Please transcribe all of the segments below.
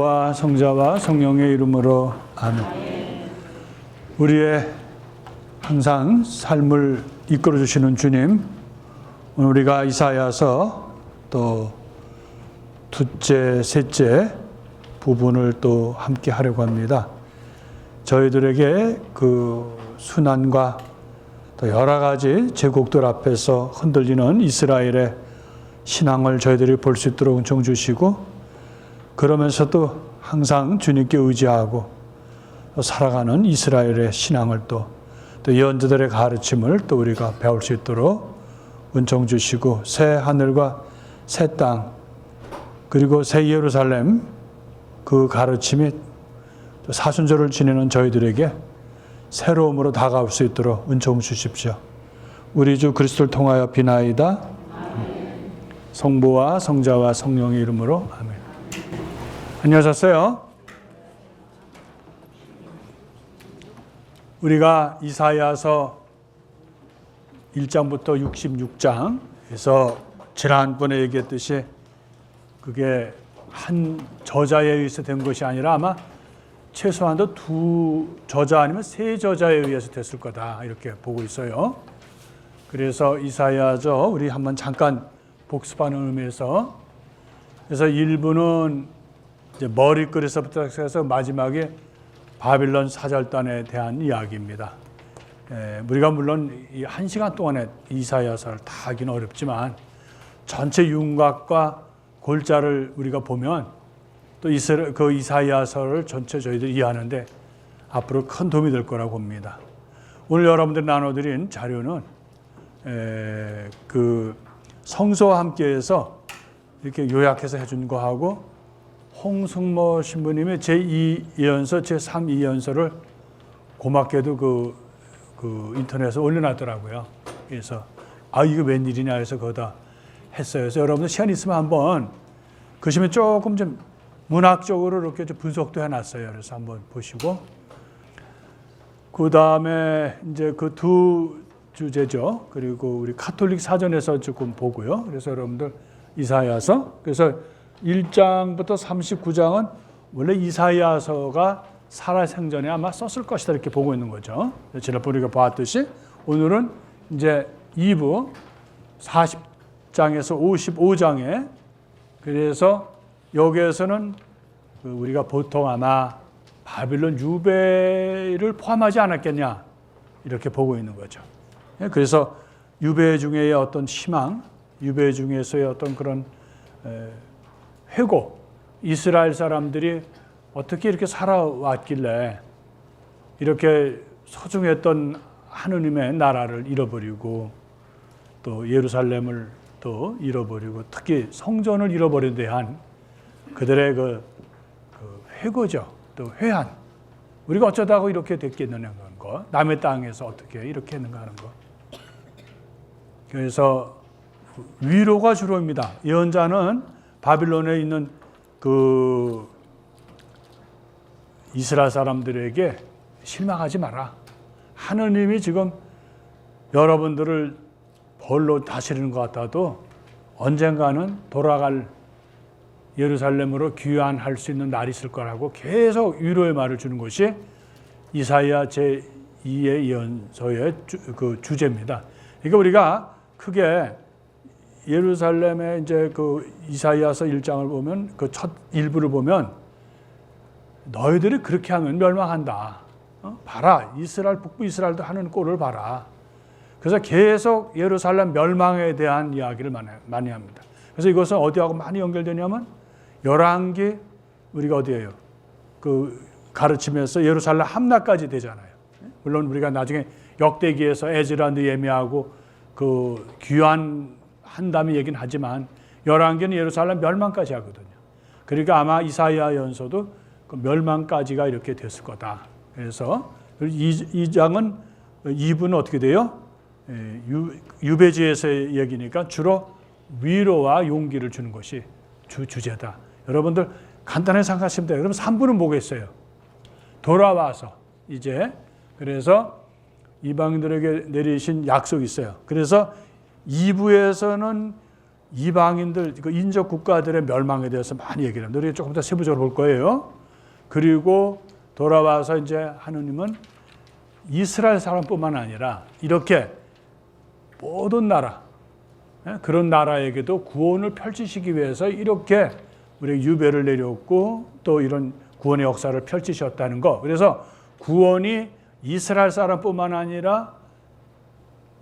성부와 성자와 성령의 이름으로 아멘. 우리의 항상 삶을 이끌어 주시는 주님, 오늘 우리가 이사야서 또 둘째, 셋째 부분을 또 함께 하려고 합니다. 저희들에게 그 순환과 또 여러 가지 제국들 앞에서 흔들리는 이스라엘의 신앙을 저희들이 볼 수 있도록 은총 주시고, 그러면서도 항상 주님께 의지하고 살아가는 이스라엘의 신앙을 또 예언자들의 가르침을 또 우리가 배울 수 있도록 은총 주시고, 새 하늘과 새 땅 그리고 새 예루살렘 그 가르침이 사순절을 지내는 저희들에게 새로움으로 다가올 수 있도록 은총 주십시오. 우리 주 그리스도를 통하여 비나이다. 성부와 성자와 성령의 이름으로 아멘. 안녕하셨어요? 우리가 이사야서 1장부터 66장에서 지난번에 얘기했듯이 그게 한 저자에 의해서 된 것이 아니라 아마 최소한도 두 저자 아니면 세 저자에 의해서 됐을 거다, 이렇게 보고 있어요. 그래서 이사야서 우리 한번 잠깐 복습하는 의미에서, 그래서 1부는 이제 머리글에서부터 해서 마지막에 바빌론 사절단에 대한 이야기입니다. 우리가 물론 이 1시간 동안에 이사야서를 다 하기는 어렵지만 전체 윤곽과 골자를 우리가 보면 또 그 이사야서를 전체 저희들이 이해하는데 앞으로 큰 도움이 될 거라고 봅니다. 오늘 여러분들이 나눠드린 자료는 그 성서와 함께해서 이렇게 요약해서 해준 거하고, 홍승모 신부님의 제2예언서, 제3예언서를 고맙게도 그 인터넷에 올려놨더라고요. 그래서 이거 웬일이냐 해서 거기다 했어요. 그래서 여러분들 시간 있으면 한번 그러시면 조금 좀 문학적으로 이렇게 좀 분석도 해놨어요. 그래서 한번 보시고, 그 다음에 이제 그 두 주제죠. 그리고 우리 카톨릭 사전에서 조금 보고요. 그래서 여러분들 이사야서, 그래서 1장부터 39장은 원래 이사야서가 살아생전에 아마 썼을 것이다, 이렇게 보고 있는 거죠. 지난번에 우리가 봤듯이 오늘은 이제 2부 40장에서 55장에, 그래서 여기에서는 우리가 보통 아마 바빌론 유배를 포함하지 않았겠냐, 이렇게 보고 있는 거죠. 그래서 유배 중에의 어떤 희망, 유배 중에서의 어떤 그런 회고, 이스라엘 사람들이 어떻게 이렇게 살아왔길래 이렇게 소중했던 하느님의 나라를 잃어버리고 또 예루살렘을 또 잃어버리고 특히 성전을 잃어버린 데 한 그들의 그 회고죠. 또 회한. 우리가 어쩌다가 이렇게 됐겠느냐 하는 거. 남의 땅에서 어떻게 이렇게 했는가 하는 거. 그래서 위로가 주로입니다. 예언자는 바빌론에 있는 그 이스라엘 사람들에게 실망하지 마라. 하느님이 지금 여러분들을 벌로 다스리는 것 같아도 언젠가는 돌아갈 예루살렘으로 귀환할 수 있는 날이 있을 거라고 계속 위로의 말을 주는 것이 이사야 제2의 예언서의 그 주제입니다. 그러니까 우리가 크게 예루살렘의 이제 그 이사야서 1장을 보면 그 첫 일부를 보면 너희들이 그렇게 하면 멸망한다. 봐라, 이스라엘 북부 이스라엘도 하는 꼴을 봐라. 그래서 계속 예루살렘 멸망에 대한 이야기를 많이 합니다. 그래서 이것은 어디하고 많이 연결되냐면 열왕기 우리가 어디예요? 그 가르침에서 예루살렘 함락까지 되잖아요. 물론 우리가 나중에 역대기에서 에즈라, 느헤미야하고 그 귀환한다는 얘기는 하지만 열왕기는 예루살렘 멸망까지 하거든요. 그러니까 아마 이사야 예언서도 그 멸망까지가 이렇게 됐을 거다. 그래서 이 장은 2부는 어떻게 돼요? 유배지에서의 얘기니까 주로 위로와 용기를 주는 것이 주제다. 여러분들 간단하게 생각하시면 돼요. 그럼 3부는 뭐겠어요? 돌아와서 이제 그래서 이방인들에게 내리신 약속이 있어요. 그래서 2부에서는 이방인들, 그 인접 국가들의 멸망에 대해서 많이 얘기를 합니다. 우리가 조금 더 세부적으로 볼 거예요. 그리고 돌아와서 이제 하느님은 이스라엘 사람뿐만 아니라 이렇게 모든 나라, 그런 나라에게도 구원을 펼치시기 위해서 이렇게 우리 유배를 내렸고 또 이런 구원의 역사를 펼치셨다는 거. 그래서 구원이 이스라엘 사람뿐만 아니라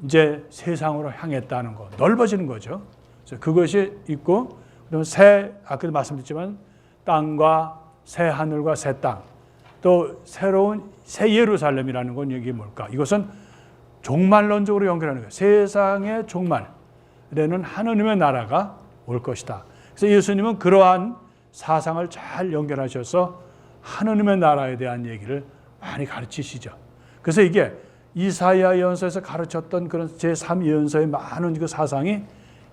이제 세상으로 향했다는 거, 넓어지는 거죠. 그래서 그것이 있고, 그다음에 아까도 말씀드렸지만 땅과 새 하늘과 새 땅, 또 새로운 새 예루살렘이라는 건 이게 뭘까? 이것은 종말론적으로 연결하는 거예요. 세상의 종말에는 하느님의 나라가 올 것이다. 그래서 예수님은 그러한 사상을 잘 연결하셔서 하느님의 나라에 대한 얘기를 많이 가르치시죠. 그래서 이게 이사야 예언서에서 가르쳤던 그런 제3예언서의 많은 그 사상이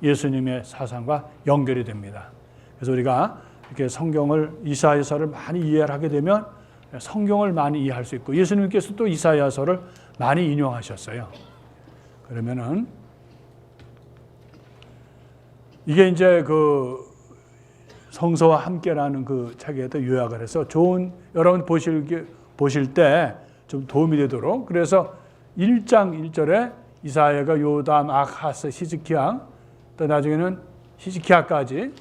예수님의 사상과 연결이 됩니다. 그래서 우리가 이렇게 성경을, 이사야서를 많이 이해를 하게 되면 성경을 많이 이해할 수 있고, 예수님께서 또 이사야서를 많이 인용하셨어요. 그러면은 이게 이제 그 성서와 함께라는 그 책에도 요약을 해서 좋은, 여러분 보실 때 좀 도움이 되도록, 그래서 1장 1절에 이사야가 요담, 아하스, 히즈키야, 또 나중에는 히즈키야까지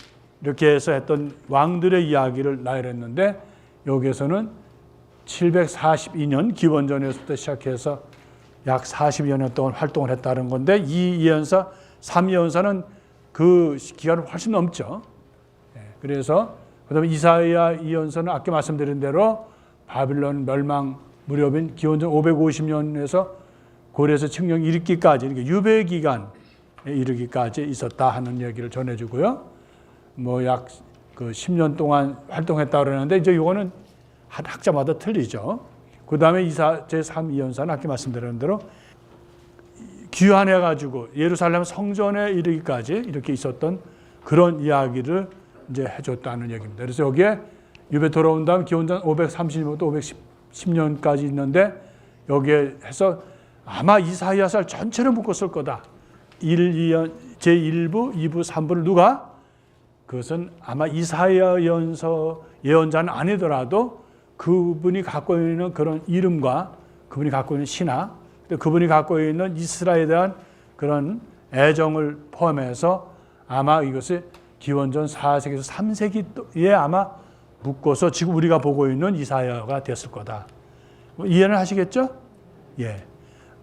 이렇게 해서 했던 왕들의 이야기를 나열했는데, 여기에서는 742년 기원전에서부터 시작해서 약 40여 년 동안 활동을 했다는 건데, 이 예언서 3예언서는 그 기간을 훨씬 넘죠. 그래서 그다음에 이사야 예언서는 아까 말씀드린 대로 바빌론 멸망 무렵인 기원전 550년에서 고레스 칙령 이르기까지, 이렇게 유배 기간에 이르기까지 있었다 하는 얘기를 전해주고요. 뭐 약 그 10년 동안 활동했다 그러는데, 이제 이거는 학자마다 틀리죠. 그 다음에 제3예언서는 아까 말씀드린 대로 귀환해가지고 예루살렘 성전에 이르기까지 이렇게 있었던 그런 이야기를 이제 해줬다는 얘기입니다. 그래서 여기에 유배 돌아온 다음 기원전 530년부터 510년까지 있는데, 여기에 해서 아마 이사야서를 전체를 묶었을 거다. 제1부, 2부, 3부를 누가? 그것은 아마 이사야 예언자는 아니더라도 그분이 갖고 있는 그런 이름과 그분이 갖고 있는 신화, 그분이 갖고 있는 이스라엘에 대한 그런 애정을 포함해서 아마 이것이 기원전 4세기에서 3세기에 아마 묶어서 지금 우리가 보고 있는 이사야가 됐을 거다. 이해는 하시겠죠? 예.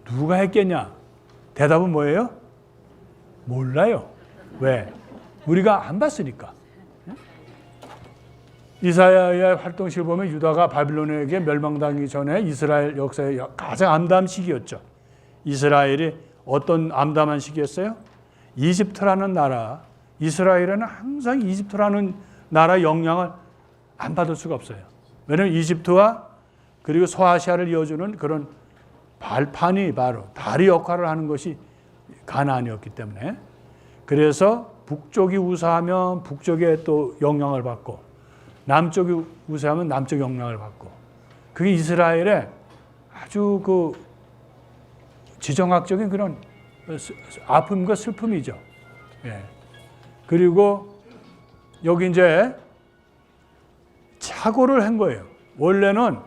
누가 했겠냐? 대답은 뭐예요? 몰라요. 왜? 우리가 안 봤으니까. 이사야의 활동시를 보면 유다가 바빌론에게 멸망당하기 전에 이스라엘 역사의 가장 암담한 시기였죠. 이스라엘이 어떤 암담한 시기였어요? 이집트라는 나라, 이스라엘은 항상 이집트라는 나라 영향을 안 받을 수가 없어요. 왜냐하면 이집트와 그리고 소아시아를 이어주는 그런 발판이 바로 다리 역할을 하는 것이 가나안이었기 때문에, 그래서 북쪽이 우세하면 북쪽에 또 영향을 받고, 남쪽이 우세하면 남쪽 영향을 받고, 그게 이스라엘의 아주 그 지정학적인 그런 아픔과 슬픔이죠. 예. 그리고 여기 이제 착오를 한 거예요. 원래는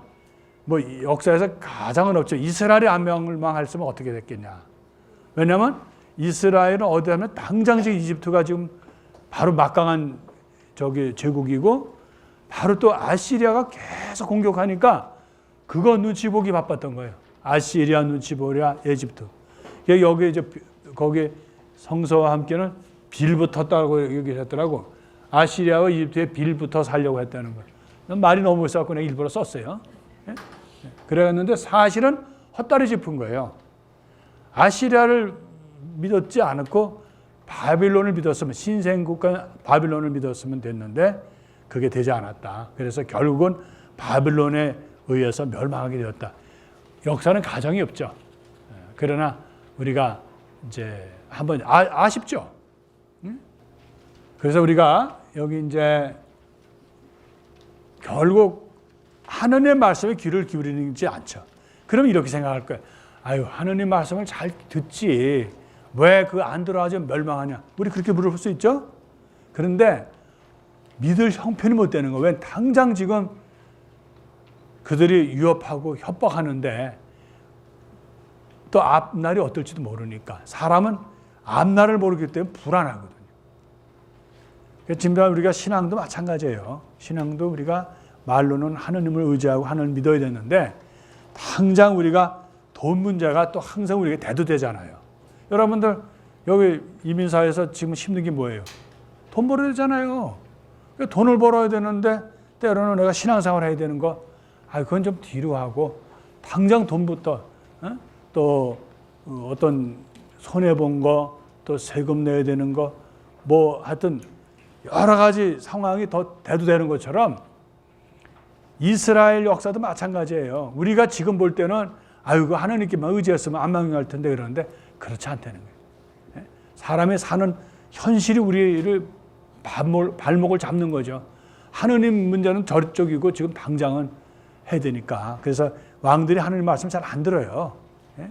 뭐 역사에서 가장은 없죠. 이스라엘이 안 멸망했으면 어떻게 됐겠냐. 왜냐하면 이스라엘은 어디 하면 당장 이집트가 지금 바로 막강한 제국이고, 바로 또 아시리아가 계속 공격하니까 그거 눈치 보기 바빴던 거예요. 아시리아 눈치 보랴 에집트. 여기 이제 거기 성서와 함께는 빌붙었다고 얘기했더라고. 아시리아와 이집트에 빌붙어 살려고 했다는 거예요. 말이 너무 있어서 그냥 일부러 썼어요. 그랬는데 사실은 헛다리 짚은 거예요. 아시리아를 믿었지 않고 바빌론을 믿었으면, 신생국가 바빌론을 믿었으면 됐는데 그게 되지 않았다. 그래서 결국은 바빌론에 의해서 멸망하게 되었다. 역사는 가정이 없죠. 그러나 우리가 이제 한번 아쉽죠. 그래서 우리가 여기 이제 결국 하느님의 말씀에 귀를 기울이지 않죠. 그럼 이렇게 생각할 거예요. 아유, 하느님 말씀을 잘 듣지. 왜 그 안 들어가지 멸망하냐? 우리 그렇게 물어볼 수 있죠? 그런데 믿을 형편이 못 되는 거예요. 왜 당장 지금 그들이 위협하고 협박하는데 또 앞날이 어떨지도 모르니까 사람은 앞날을 모르기 때문에 불안하거든요. 지금 우리가 신앙도 마찬가지예요. 신앙도 우리가 말로는 하느님을 의지하고 하나님을 믿어야 되는데 당장 우리가 돈 문제가 또 항상 우리에게 대두되잖아요. 여러분들 여기 이민사회에서 지금 힘든 게 뭐예요? 돈 벌어야 되잖아요. 돈을 벌어야 되는데 때로는 내가 신앙생활 해야 되는 거 그건 좀 뒤로 하고 당장 돈부터 또 어떤 손해본 거 또 세금 내야 되는 거 뭐 하여튼 여러 가지 상황이 더 대두되는 것처럼 이스라엘 역사도 마찬가지예요. 우리가 지금 볼 때는 그 하나님께만 의지했으면 안 망할 텐데 그러는데 그렇지 않다는 거예요. 사람이 사는 현실이 우리를 발목을 잡는 거죠. 하느님 문제는 저쪽이고 지금 당장은 해야 되니까. 그래서 왕들이 하느님 말씀 잘 안 들어요.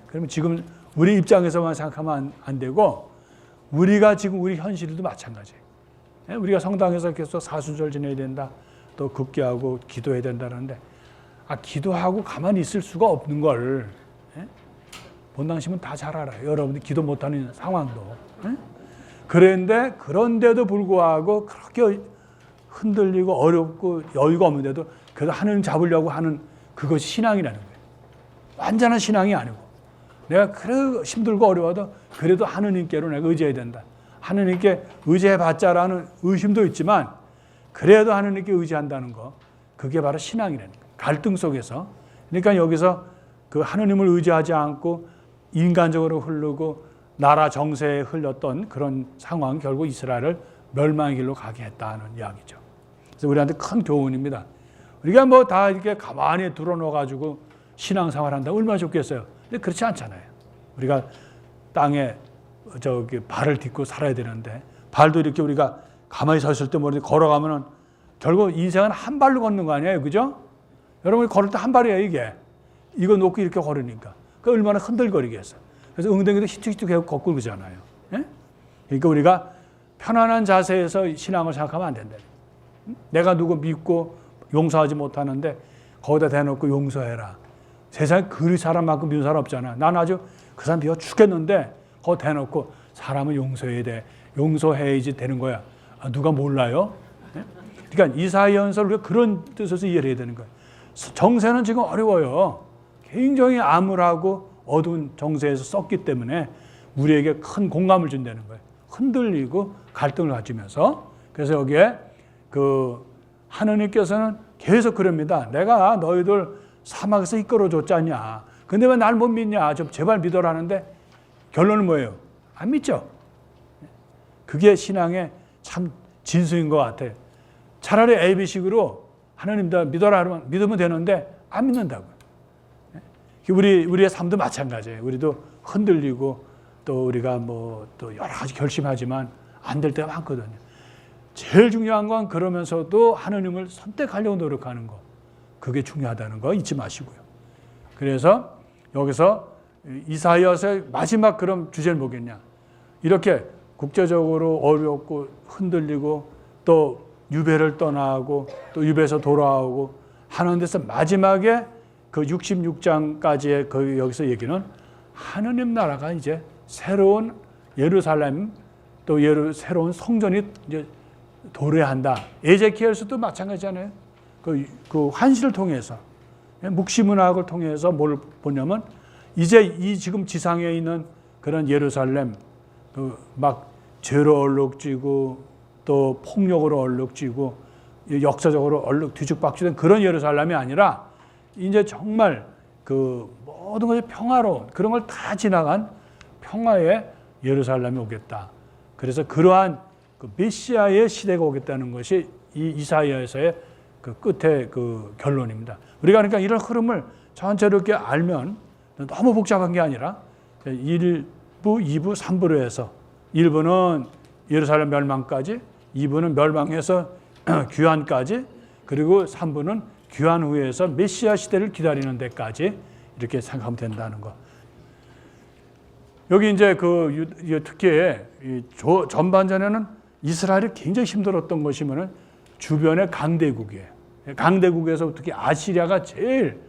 그러면 지금 우리 입장에서만 생각하면 안 되고 우리가 지금 우리 현실도 마찬가지예요. 우리가 성당에서 계속 사순절 지내야 된다. 또 급기하고 기도해야 된다는데 기도하고 가만히 있을 수가 없는 걸 본당심은 다 잘 알아요. 여러분들이 기도 못하는 상황도. 그런데도 불구하고 그렇게 흔들리고 어렵고 여유가 없는데도 그래도 하나님 잡으려고 하는 그것이 신앙이라는 거예요. 완전한 신앙이 아니고 내가 그래 힘들고 어려워도 그래도 하느님께로 내가 의지해야 된다. 하느님께 의지해봤자라는 의심도 있지만 그래도 하느님께 의지한다는 거 그게 바로 신앙이라는 거예요. 갈등 속에서. 그러니까 여기서 그 하느님을 의지하지 않고 인간적으로 흐르고 나라 정세에 흘렸던 그런 상황 결국 이스라엘을 멸망의 길로 가게 했다는 이야기죠. 그래서 우리한테 큰 교훈입니다. 우리가 뭐 다 이렇게 가만히 들어놓아가지고 신앙생활 한다 얼마나 좋겠어요. 근데 그렇지 않잖아요. 우리가 땅에 발을 딛고 살아야 되는데 발도 이렇게 우리가 가만히 서 있을 때 모르게 걸어가면은 결국 인생은 한 발로 걷는 거 아니에요, 그죠? 여러분이 걸을 때 한 발이에요 이게. 이거 놓고 이렇게 걸으니까 그 얼마나 흔들거리겠어요. 그래서 엉덩이도 히툭히툭 걷고 그러잖아요. 그러니까 우리가 편안한 자세에서 신앙을 생각하면 안 된다. 내가 누구 믿고 용서하지 못하는데 거기다 대놓고 용서해라. 세상에 그 사람만큼 미운 사람 없잖아. 난 아주 그 사람 비워 죽겠는데 거기 대놓고 사람은 용서해야 돼. 용서해야지 되는 거야. 누가 몰라요? 그러니까 이사야서를 우리가 그런 뜻에서 이해를 해야 되는 거예요. 정세는 지금 어려워요. 굉장히 암울하고 어두운 정세에서 썼기 때문에 우리에게 큰 공감을 준다는 거예요. 흔들리고 갈등을 가지면서. 그래서 여기에 하느님께서는 계속 그럽니다. 내가 너희들 사막에서 이끌어줬지 않냐. 근데 왜 날 못 믿냐. 좀 제발 믿어라 하는데 결론은 뭐예요? 안 믿죠. 그게 신앙의 참 진수인 것 같아요. 차라리 AB식으로 하나님 다 믿어라 하면 믿으면 되는데 안 믿는다고요. 우리의 삶도 마찬가지예요. 우리도 흔들리고 또 우리가 또 여러 가지 결심하지만 안 될 때가 많거든요. 제일 중요한 건 그러면서도 하나님을 선택하려고 노력하는 거. 그게 중요하다는 거 잊지 마시고요. 그래서 여기서 이사야서의 마지막 그런 주제는 뭐겠냐. 이렇게 국제적으로 어렵고 흔들리고 또 유배를 떠나고 또 유배에서 돌아오고 하는 데서 마지막에 그 66장까지의 여기서 얘기는 하느님 나라가 이제 새로운 예루살렘 또 새로운 성전이 이제 도래한다. 에제키엘서도 마찬가지잖아요. 그 환시를 통해서 묵시문학을 통해서 뭘 보냐면 이제 이 지금 지상에 있는 그런 예루살렘 막 죄로 얼룩지고 또 폭력으로 얼룩지고 역사적으로 뒤죽박죽된 그런 예루살렘이 아니라 이제 정말 그 모든 것이 평화로운 그런 걸 다 지나간 평화의 예루살렘이 오겠다. 그래서 그러한 그 메시아의 시대가 오겠다는 것이 이 이사야서의 그 끝의 그 결론입니다. 우리가 그러니까 이런 흐름을 전체로 이렇게 알면 너무 복잡한 게 아니라 1부, 2부, 3부로 해서 1부는 예루살렘 멸망까지, 2부는 멸망해서 귀환까지, 그리고 3부는 귀환 후에서 메시아 시대를 기다리는 데까지 이렇게 생각하면 된다는 거. 여기 이제 특히 전반전에는 이스라엘이 굉장히 힘들었던 것이면은 주변의 강대국이에요. 강대국에서 특히 아시리아가 제일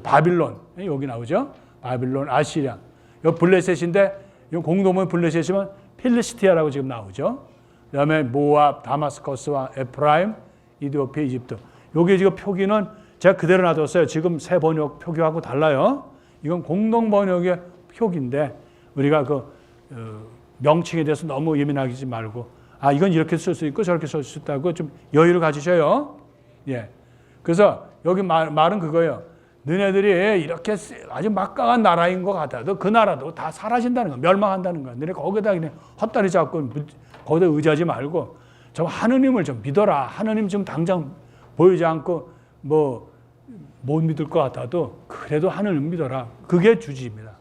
바빌론 여기 나오죠. 바빌론, 아시리아. 이 블레셋인데 이 공동문 블레셋이면 필리스티아라고 지금 나오죠. 그다음에 모압, 다마스커스와 에프라임, 이디오피아, 이집트. 여기 지금 표기는 제가 그대로 놔뒀어요. 지금 새 번역 표기하고 달라요. 이건 공동 번역의 표기인데 우리가 명칭에 대해서 너무 예민하지 말고 이건 이렇게 쓸 수 있고 저렇게 쓸 수 있다고 좀 여유를 가지셔요. 예. 그래서 여기 말은 그거예요. 너네들이 이렇게 아주 막강한 나라인 것 같아도 그 나라도 다 사라진다는 거, 멸망한다는 거. 너네 거기다 그냥 헛다리 잡고 거기다 의지하지 말고 좀 하느님을 좀 믿어라. 하느님 지금 당장 보이지 않고 못 믿을 것 같아도 그래도 하느님 믿어라. 그게 주지입니다.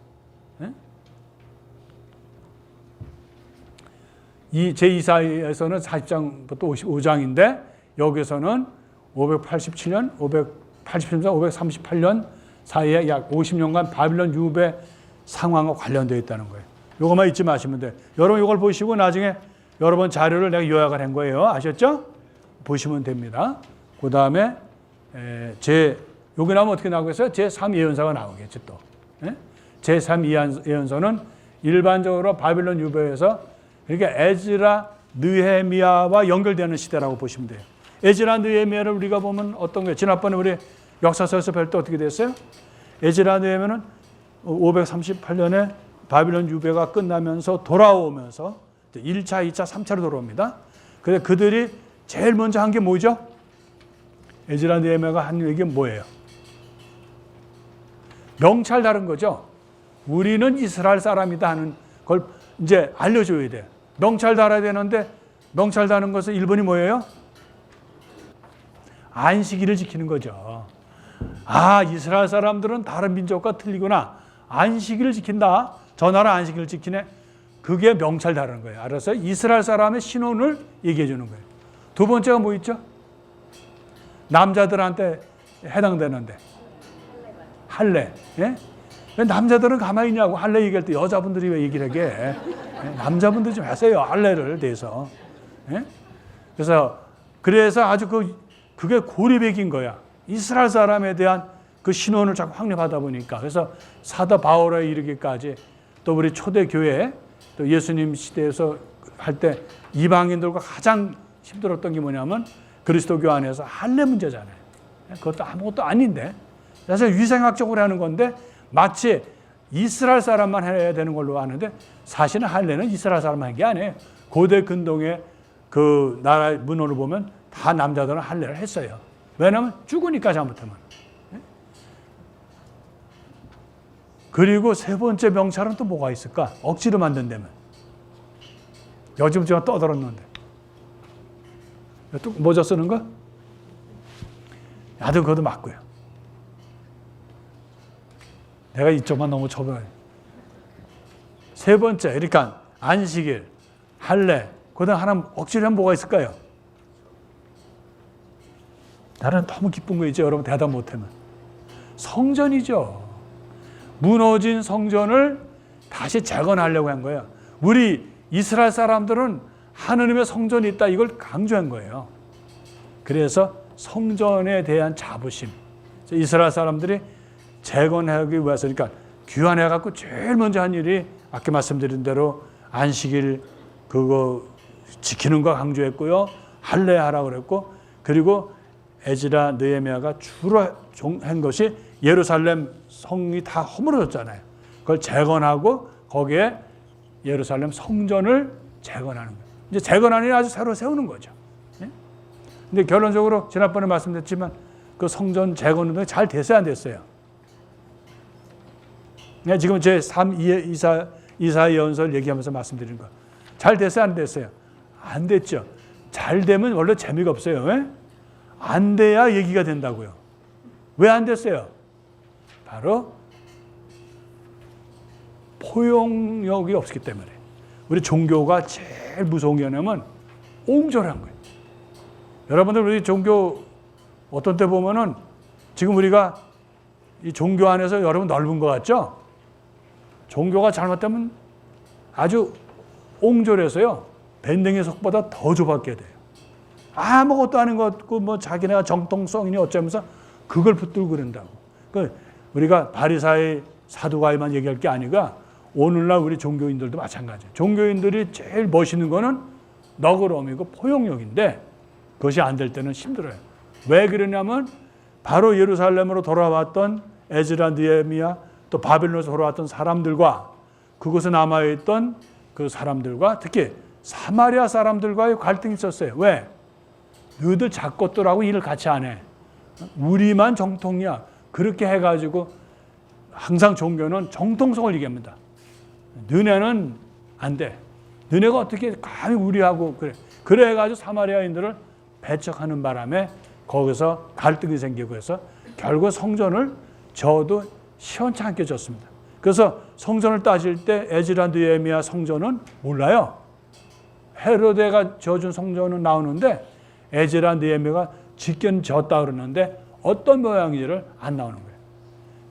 이 제2사에서는 40장부터 55장인데 여기서는 587년, 538년 사이에 약 50년간 바빌론 유배 상황과 관련되어 있다는 거예요. 이것만 잊지 마시면 돼요. 여러분 이걸 보시고 나중에 여러분 자료를 내가 요약을 한 거예요. 아셨죠? 보시면 됩니다. 그 다음에 여기 나오면 어떻게 나오겠어요? 제3예언서가 나오겠죠 또. 제3예언서는 일반적으로 바빌론 유배에서 그러니까 에즈라, 느헤미야와 연결되는 시대라고 보시면 돼요. 에즈라, 느헤미야를 우리가 보면 어떤 거예요? 지난번에 우리 역사서에서 볼 때 어떻게 됐어요? 에즈라, 느헤미야는 538년에 바빌론 유배가 끝나면서 돌아오면서 1차, 2차, 3차로 돌아옵니다. 그래서 그들이 제일 먼저 한 게 뭐죠? 에즈라, 느헤미야가 한 얘기 뭐예요? 명찰 다른 거죠. 우리는 이스라엘 사람이다 하는 걸 이제 알려줘야 돼요. 명찰 달아야 되는데 명찰 다는 것은 1번이 뭐예요? 안식일을 지키는 거죠. 이스라엘 사람들은 다른 민족과 틀리구나. 안식일을 지킨다. 저 나라 안식일을 지키네. 그게 명찰 다르는 거예요. 알아서 이스라엘 사람의 신원을 얘기해 주는 거예요. 두 번째가 뭐 있죠? 남자들한테 해당되는데 할례. 예? 왜 남자들은 가만히 있냐고 할례 얘기할 때 여자분들이 왜 얘기를 하게? 남자분들 좀 하세요. 할례를 대해서. 예? 그래서 아주 그게 고리백인 거야. 이스라엘 사람에 대한 그 신원을 자꾸 확립하다 보니까. 그래서 사도 바울에 이르기까지 또 우리 초대교회 또 예수님 시대에서 할 때 이방인들과 가장 힘들었던 게 뭐냐면 그리스도교 안에서 할례 문제잖아요. 그것도 아무것도 아닌데. 사실 위생학적으로 하는 건데 마치 이스라엘 사람만 해야 되는 걸로 아는데 사실은 할례는 이스라엘 사람만 한 게 아니에요. 고대 근동의 그 나라의 문헌을 보면 다 남자들은 할례를 했어요. 왜냐하면 죽으니까 잘못하면. 그리고 세 번째 명찰은 또 뭐가 있을까? 억지로 만든다면. 요즘 제가 떠들었는데. 또 모자 쓰는 거? 나도 그것도 맞고요. 내가 이쪽만 너무 좁아요. 세 번째, 그러니까 안식일, 할례, 그다음 하나 억지로 하면 뭐가 있을까요? 나는 너무 기쁜 거 있죠. 여러분 대답 못하면. 성전이죠. 무너진 성전을 다시 재건하려고 한 거예요. 우리 이스라엘 사람들은 하느님의 성전이 있다. 이걸 강조한 거예요. 그래서 성전에 대한 자부심. 이스라엘 사람들이 재건하기 위해서 그러니까 귀환해갖고 제일 먼저 한 일이 아까 말씀드린 대로 안식일 그거 지키는 거 강조했고요. 할례하라고 그랬고 그리고 에즈라, 느헤미야가 주로 한 것이 예루살렘 성이 다 허물어졌잖아요. 그걸 재건하고 거기에 예루살렘 성전을 재건하는 거예요. 이제 재건하는 아주 새로 세우는 거죠. 근데 결론적으로 지난번에 말씀드렸지만 그 성전 재건 운동이 잘 됐어요, 안 됐어요? 지금 제 3.24 얘기하면서 말씀드린 거. 잘 됐어요, 안 됐어요? 안 됐죠. 잘 되면 원래 재미가 없어요. 왜? 안 돼야 얘기가 된다고요. 왜 안 됐어요? 바로 포용력이 없기 때문에. 우리 종교가 제일 무서운 게 뭐냐면 옹졸한 거예요. 여러분들 우리 종교 어떤 때 보면은 지금 우리가 이 종교 안에서 여러분 넓은 것 같죠? 종교가 잘못되면 아주 옹졸해서요. 밴댕이 속보다 더 좁게 돼요. 아무것도 아닌 것 같고 뭐 자기네가 정통성이니 어쩌면서 그걸 붙들고 그런다고. 그 우리가 바리사의 사두가이만 얘기할 게 아니라 오늘날 우리 종교인들도 마찬가지예요. 종교인들이 제일 멋있는 거는 너그러움이고 포용력인데 그것이 안 될 때는 힘들어요. 왜 그러냐면 바로 예루살렘으로 돌아왔던 에즈라, 느헤미야 또 바벨론에서 돌아왔던 사람들과 그곳에 남아있던 그 사람들과 특히 사마리아 사람들과의 갈등이 있었어요. 왜? 너희들 작것들하고 일을 같이 안 해. 우리만 정통이야. 그렇게 해가지고 항상 종교는 정통성을 얘기합니다. 너네는 안 돼. 너네가 어떻게 감히 우리하고 그래. 그래가지고 사마리아인들을 배척하는 바람에 거기서 갈등이 생기고 해서 결국 성전을 저도 시원찮게 졌습니다. 그래서 성전을 따질 때 에즈라, 느헤미야 성전은 몰라요. 헤로데가 지어준 성전은 나오는데 에즈라, 느헤미야가 짓긴 졌다 그러는데 어떤 모양인지를 안 나오는 거예요.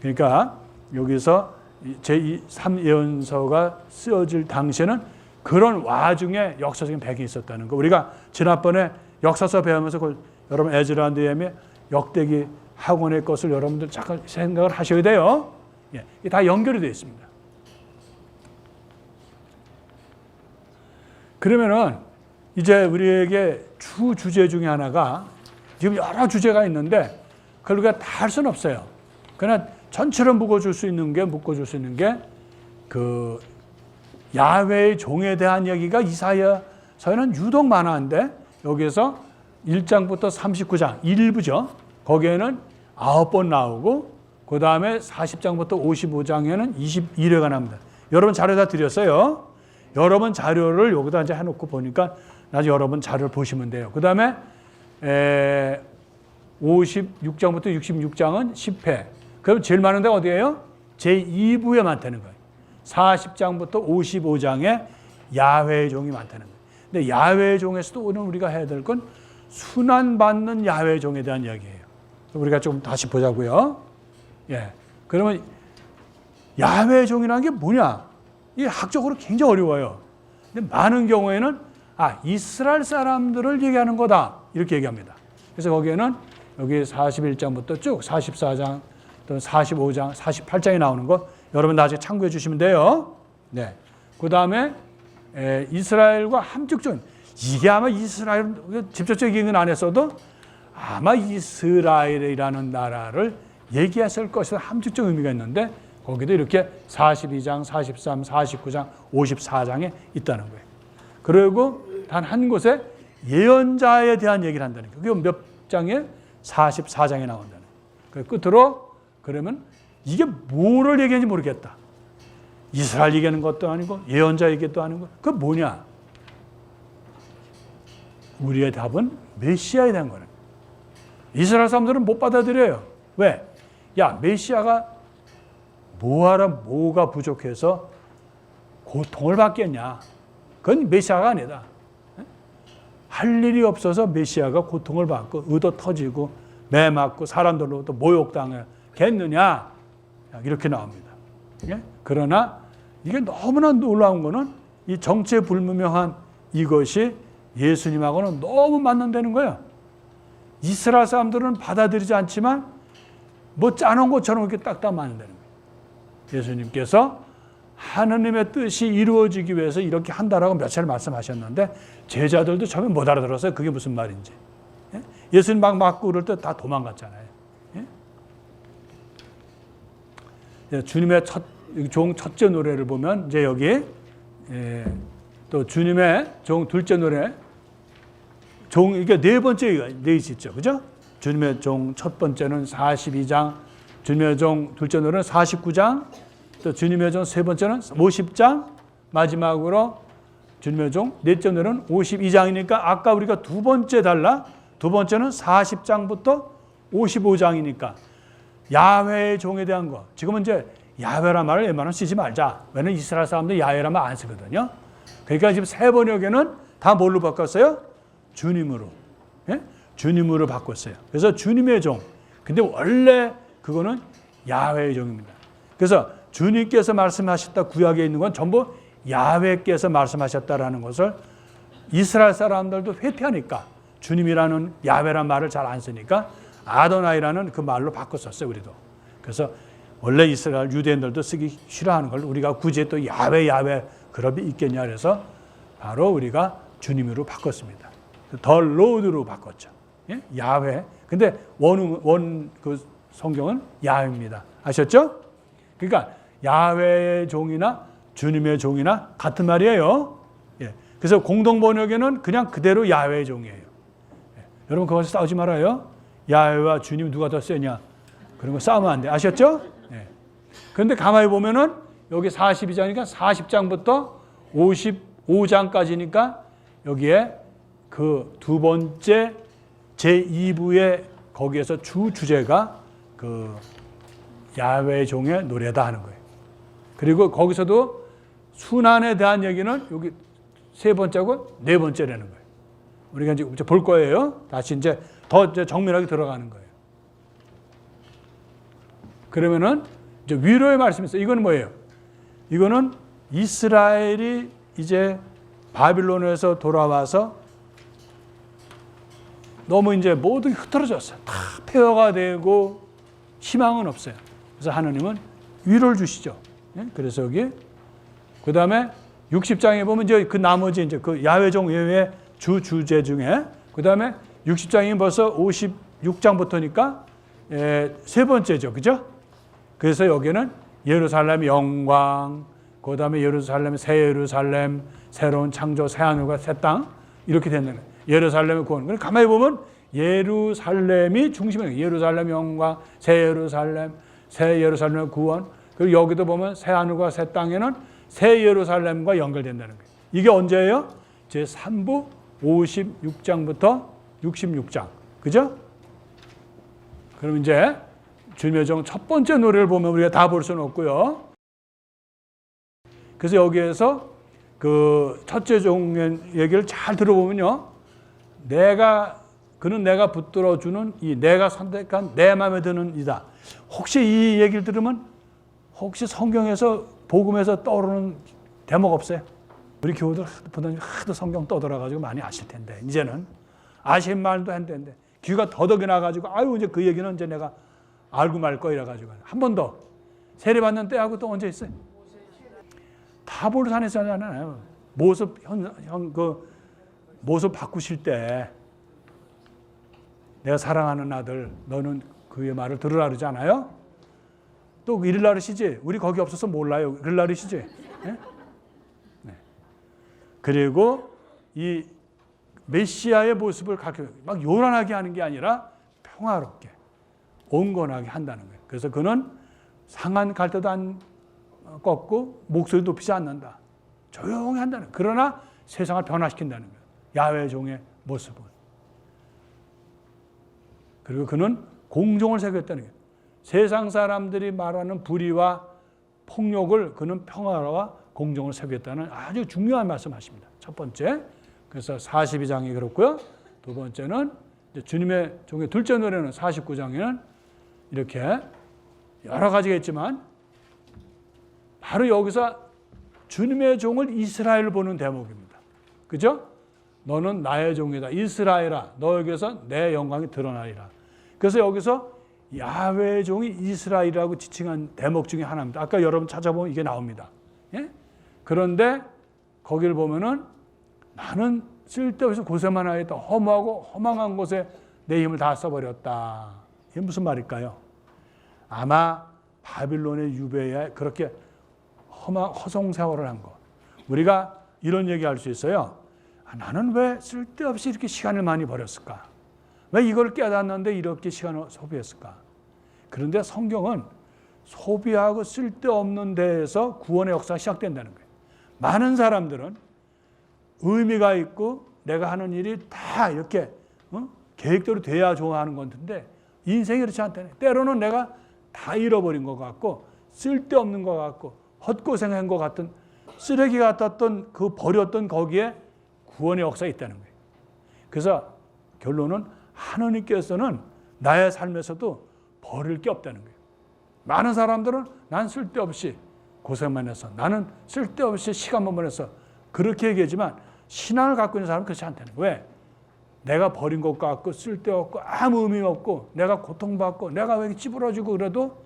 그러니까 여기서 제3예언서가 쓰여질 당시에는 그런 와중에 역사적인 배경이 있었다는 거. 우리가 지난번에 역사서 배우면서 여러분 에즈라, 느헤미야 역대기 학원의 것을 여러분들 잠깐 생각을 하셔야 돼요. 예, 다 연결이 되어 있습니다. 그러면은 이제 우리에게 주제 중에 하나가 지금 여러 주제가 있는데 그걸 우리가 다 할 수는 없어요. 그러나 전체를 묶어줄 수 있는 게 그 야훼의 종에 대한 얘기가 이사야서에는 유독 많았는데 여기서 1장부터 39장 일부죠. 거기에는 9번 나오고 그 다음에 40장부터 55장에는 21회가 나옵니다. 여러분 자료 다 드렸어요. 여러분 자료를 여기다 이제 해놓고 보니까 나중에 여러분 자료를 보시면 돼요. 그 다음에 56장부터 66장은 10회. 그럼 제일 많은 데가 어디예요? 제2부에 많다는 거예요. 40장부터 55장에 야훼의 종이 많다는 거예요. 근데 야훼의 종에서도 오늘 우리가 해야 될 건 순환받는 야훼의 종에 대한 이야기예요. 우리가 좀 다시 보자고요. 예. 그러면 야훼의 종이라는 게 뭐냐? 이게 학적으로 굉장히 어려워요. 근데 많은 경우에는 이스라엘 사람들을 얘기하는 거다. 이렇게 얘기합니다. 그래서 거기에는 여기 41장부터 쭉 44장, 또 45장, 48장이 나오는 거 여러분 나중에 참고해 주시면 돼요. 네. 그 다음에 이스라엘과 함축적인 이게 아마 이스라엘 직접적인 얘기는 안 했어도 아마 이스라엘이라는 나라를 얘기했을 것이다. 함축적 의미가 있는데 거기도 이렇게 42장, 43, 49장, 54장에 있다는 거예요. 그리고 단 한 곳에 예언자에 대한 얘기를 한다는 거예요. 그게 몇 장에? 44장에 나온다는 거예요. 끝으로 그러면 이게 뭐를 얘기하는지 모르겠다. 이스라엘 얘기하는 것도 아니고 예언자 얘기도 아니고 그게 뭐냐? 우리의 답은 메시아에 대한 거는. 이스라엘 사람들은 못 받아들여요. 왜? 야, 메시아가 뭐가 부족해서 고통을 받겠냐? 그건 메시아가 아니다. 할 일이 없어서 메시아가 고통을 받고 의도 터지고 매 맞고 사람들로부터 모욕당하겠느냐? 이렇게 나옵니다. 그러나 이게 너무나 놀라운 거는 이 정체불분명한 이것이 예수님하고는 너무 맞는다는 거예요. 이스라엘 사람들은 받아들이지 않지만 뭐 짜놓은 것처럼 이렇게 딱딱 맞는다는 거예요. 예수님께서 하나님의 뜻이 이루어지기 위해서 이렇게 한다라고 몇 차례 말씀하셨는데 제자들도 처음에 못 알아들었어요. 그게 무슨 말인지. 예수님 막 맞고 그럴 때 다 도망갔잖아요. 주님의 종 첫째 노래를 보면 이제 여기 또 주님의 종 둘째 노래 이게 네 번째 네 있죠. 그죠? 주님의 종 첫 번째는 42장, 주님의 종 둘째 노래는 49장, 또 주님의 종 세 번째는 50장, 마지막으로 주님의 종 넷째 노래는 52장이니까 아까 우리가 두 번째 달라. 두 번째는 40장부터 55장이니까 야훼의 종에 대한 거. 지금은 이제 야훼란 말을 웬만하면 쓰지 말자. 왜냐면 이스라엘 사람들 야훼란 말 안 쓰거든요. 그러니까 지금 세 번역에는 다 뭘로 바꿨어요? 주님으로. 예? 주님으로 바꿨어요. 그래서 주님의 종. 근데 원래 그거는 야훼의 종입니다. 그래서 주님께서 말씀하셨다 구약에 있는 건 전부 야훼께서 말씀하셨다라는 것을 이스라엘 사람들도 회피하니까 주님이라는 야훼란 말을 잘 안 쓰니까 아도나이라는 그 말로 바꿨었어요. 우리도. 그래서 원래 이스라엘 유대인들도 쓰기 싫어하는 걸 우리가 굳이 또 야훼 그룹이 있겠냐 그래서 바로 우리가 주님으로 바꿨습니다. 더 로드로 바꿨죠. 예? 야훼. 근데 원 그 성경은 야훼입니다. 아셨죠? 그러니까 야훼의 종이나 주님의 종이나 같은 말이에요. 예. 그래서 공동 번역에는 그냥 그대로 야훼의 종이에요. 예. 여러분 그것을 싸우지 말아요. 야훼와 주님 누가 더 세냐? 그런 거 싸우면 안 돼. 아셨죠? 예. 그런데 가만히 보면은 여기 42장이니까 40장부터 55장까지니까 여기에 그 두 번째 제2부의 거기에서 주제가 그 야훼 종의 노래다 하는 거예요. 그리고 거기서도 순환에 대한 얘기는 여기 세 번째고 네 번째라는 거예요. 우리가 이제 볼 거예요. 다시 이제 더 정밀하게 들어가는 거예요. 그러면은 이제 위로의 말씀이 있어요. 이거는 뭐예요? 이거는 이스라엘이 이제 바빌론에서 돌아와서 너무 이제 모두 흩어졌어요. 다 폐허가 되고 희망은 없어요. 그래서 하나님은 위로를 주시죠. 그래서 여기 그 다음에 60장에 보면 이제 그 나머지 이제 그 야훼종 외의 주제 중에 그 다음에 60장이 벌써 56장부터니까 세 번째죠, 그죠? 그래서 여기는 예루살렘 영광, 그 다음에 예루살렘 새 예루살렘, 새로운 창조, 새 하늘과 새 땅 이렇게 된다는 거예요. 예루살렘의 구원. 가만히 보면 예루살렘이 중심이에요. 예루살렘 영광, 새 예루살렘, 새 예루살렘의 구원. 그리고 여기도 보면 새 하늘과 새 땅에는 새 예루살렘과 연결된다는 거예요. 이게 언제예요? 제3부 56장부터 66장. 그죠? 그럼 이제 주님의 종 첫 번째 노래를 보면 우리가 다 볼 수는 없고요. 그래서 여기에서 그 첫째 종의 얘기를 잘 들어보면요. 그는 내가 붙들어주는 이 내가 선택한 내 마음에 드는 이다. 혹시 이 얘기를 들으면 혹시 성경에서 복음에서 떠오르는 대목 없어요? 우리 교우들 하도 성경 떠들어가지고 많이 아실 텐데 이제는 아신 말도 한데 귀가 더덕이 나가지고 아유 이제 그 얘기는 이제 내가 알고 말 거 이래가지고 한 번 더 세례받는 때하고 또 언제 있어요? 타볼산에서 하잖아요. 모습 바꾸실 때 내가 사랑하는 아들 너는 그의 말을 들으라 그러지 않아요? 또 이럴라 그러시지? 우리 거기 없어서 몰라요. 이럴라 그러시지? 네? 네. 그리고 이 메시아의 모습을 막 요란하게 하는 게 아니라 평화롭게 온건하게 한다는 거예요. 그래서 그는 상한 갈대도 안 꺾고 목소리 높이지 않는다. 조용히 한다는 거예요. 그러나 세상을 변화시킨다는 거예요. 야훼 종의 모습은. 그리고 그는 공정을 새겼다는 거예요. 세상 사람들이 말하는 불의와 폭력을 그는 평화와 공정을 새겼다는 아주 중요한 말씀하십니다. 첫 번째. 그래서 42장이 그렇고요. 두 번째는 이제 주님의 종의 둘째 노래는 49장에는 이렇게 여러 가지가 있지만 바로 여기서 주님의 종을 이스라엘 보는 대목입니다. 그죠? 너는 나의 종이다. 이스라엘아, 너에게서 내 영광이 드러나리라. 그래서 여기서 야훼의 종이 이스라엘이라고 지칭한 대목 중에 하나입니다. 아까 여러분 찾아보면 이게 나옵니다. 예? 그런데 거기를 보면은 나는 쓸데없이 고생만 하겠다. 허무하고 허망한 곳에 내 힘을 다 써버렸다. 이게 무슨 말일까요? 아마 바빌론의 유배에 그렇게 허송세월을 한 거. 우리가 이런 얘기할 수 있어요. 나는 왜 쓸데없이 이렇게 시간을 많이 버렸을까? 왜 이걸 깨닫는데 이렇게 시간을 소비했을까? 그런데 성경은 소비하고 쓸데없는 데에서 구원의 역사가 시작된다는 거예요. 많은 사람들은 의미가 있고 내가 하는 일이 다 이렇게 계획대로 돼야 좋아하는 건데 인생이 그렇지 않다네. 때로는 내가 다 잃어버린 것 같고 쓸데없는 것 같고 헛고생한 것 같은 쓰레기 같았던 그 버렸던 거기에 구원의 역사가 있다는 거예요. 그래서 결론은 하나님께서는 나의 삶에서도 버릴 게 없다는 거예요. 많은 사람들은 난 쓸데없이 고생만 해서, 나는 쓸데없이 시간만 보내서 그렇게 얘기하지만 신앙을 갖고 있는 사람은 그렇지 않다는 거예요. 왜? 내가 버린 것 같고 쓸데없고 아무 의미 없고 내가 고통받고 내가 왜 찌부러지고 그래도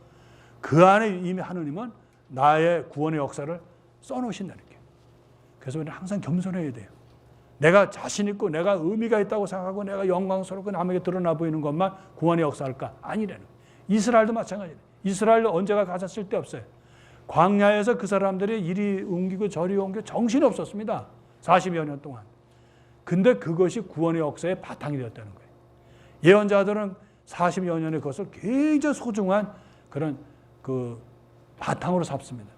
그 안에 이미 하느님은 나의 구원의 역사를 써놓으신다는 거예요. 그래서 우리는 항상 겸손해야 돼요. 내가 자신 있고 내가 의미가 있다고 생각하고 내가 영광스럽고 남에게 드러나 보이는 것만 구원의 역사일까? 아니라는 거예요. 이스라엘도 마찬가지예요. 이스라엘도 언제가 가장 쓸데없어요. 광야에서 그 사람들이 이리 옮기고 저리 옮기고 정신이 없었습니다. 40여 년 동안. 근데 그것이 구원의 역사의 바탕이 되었다는 거예요. 예언자들은 40여 년의 것을 굉장히 소중한 그런 그 바탕으로 삼습니다.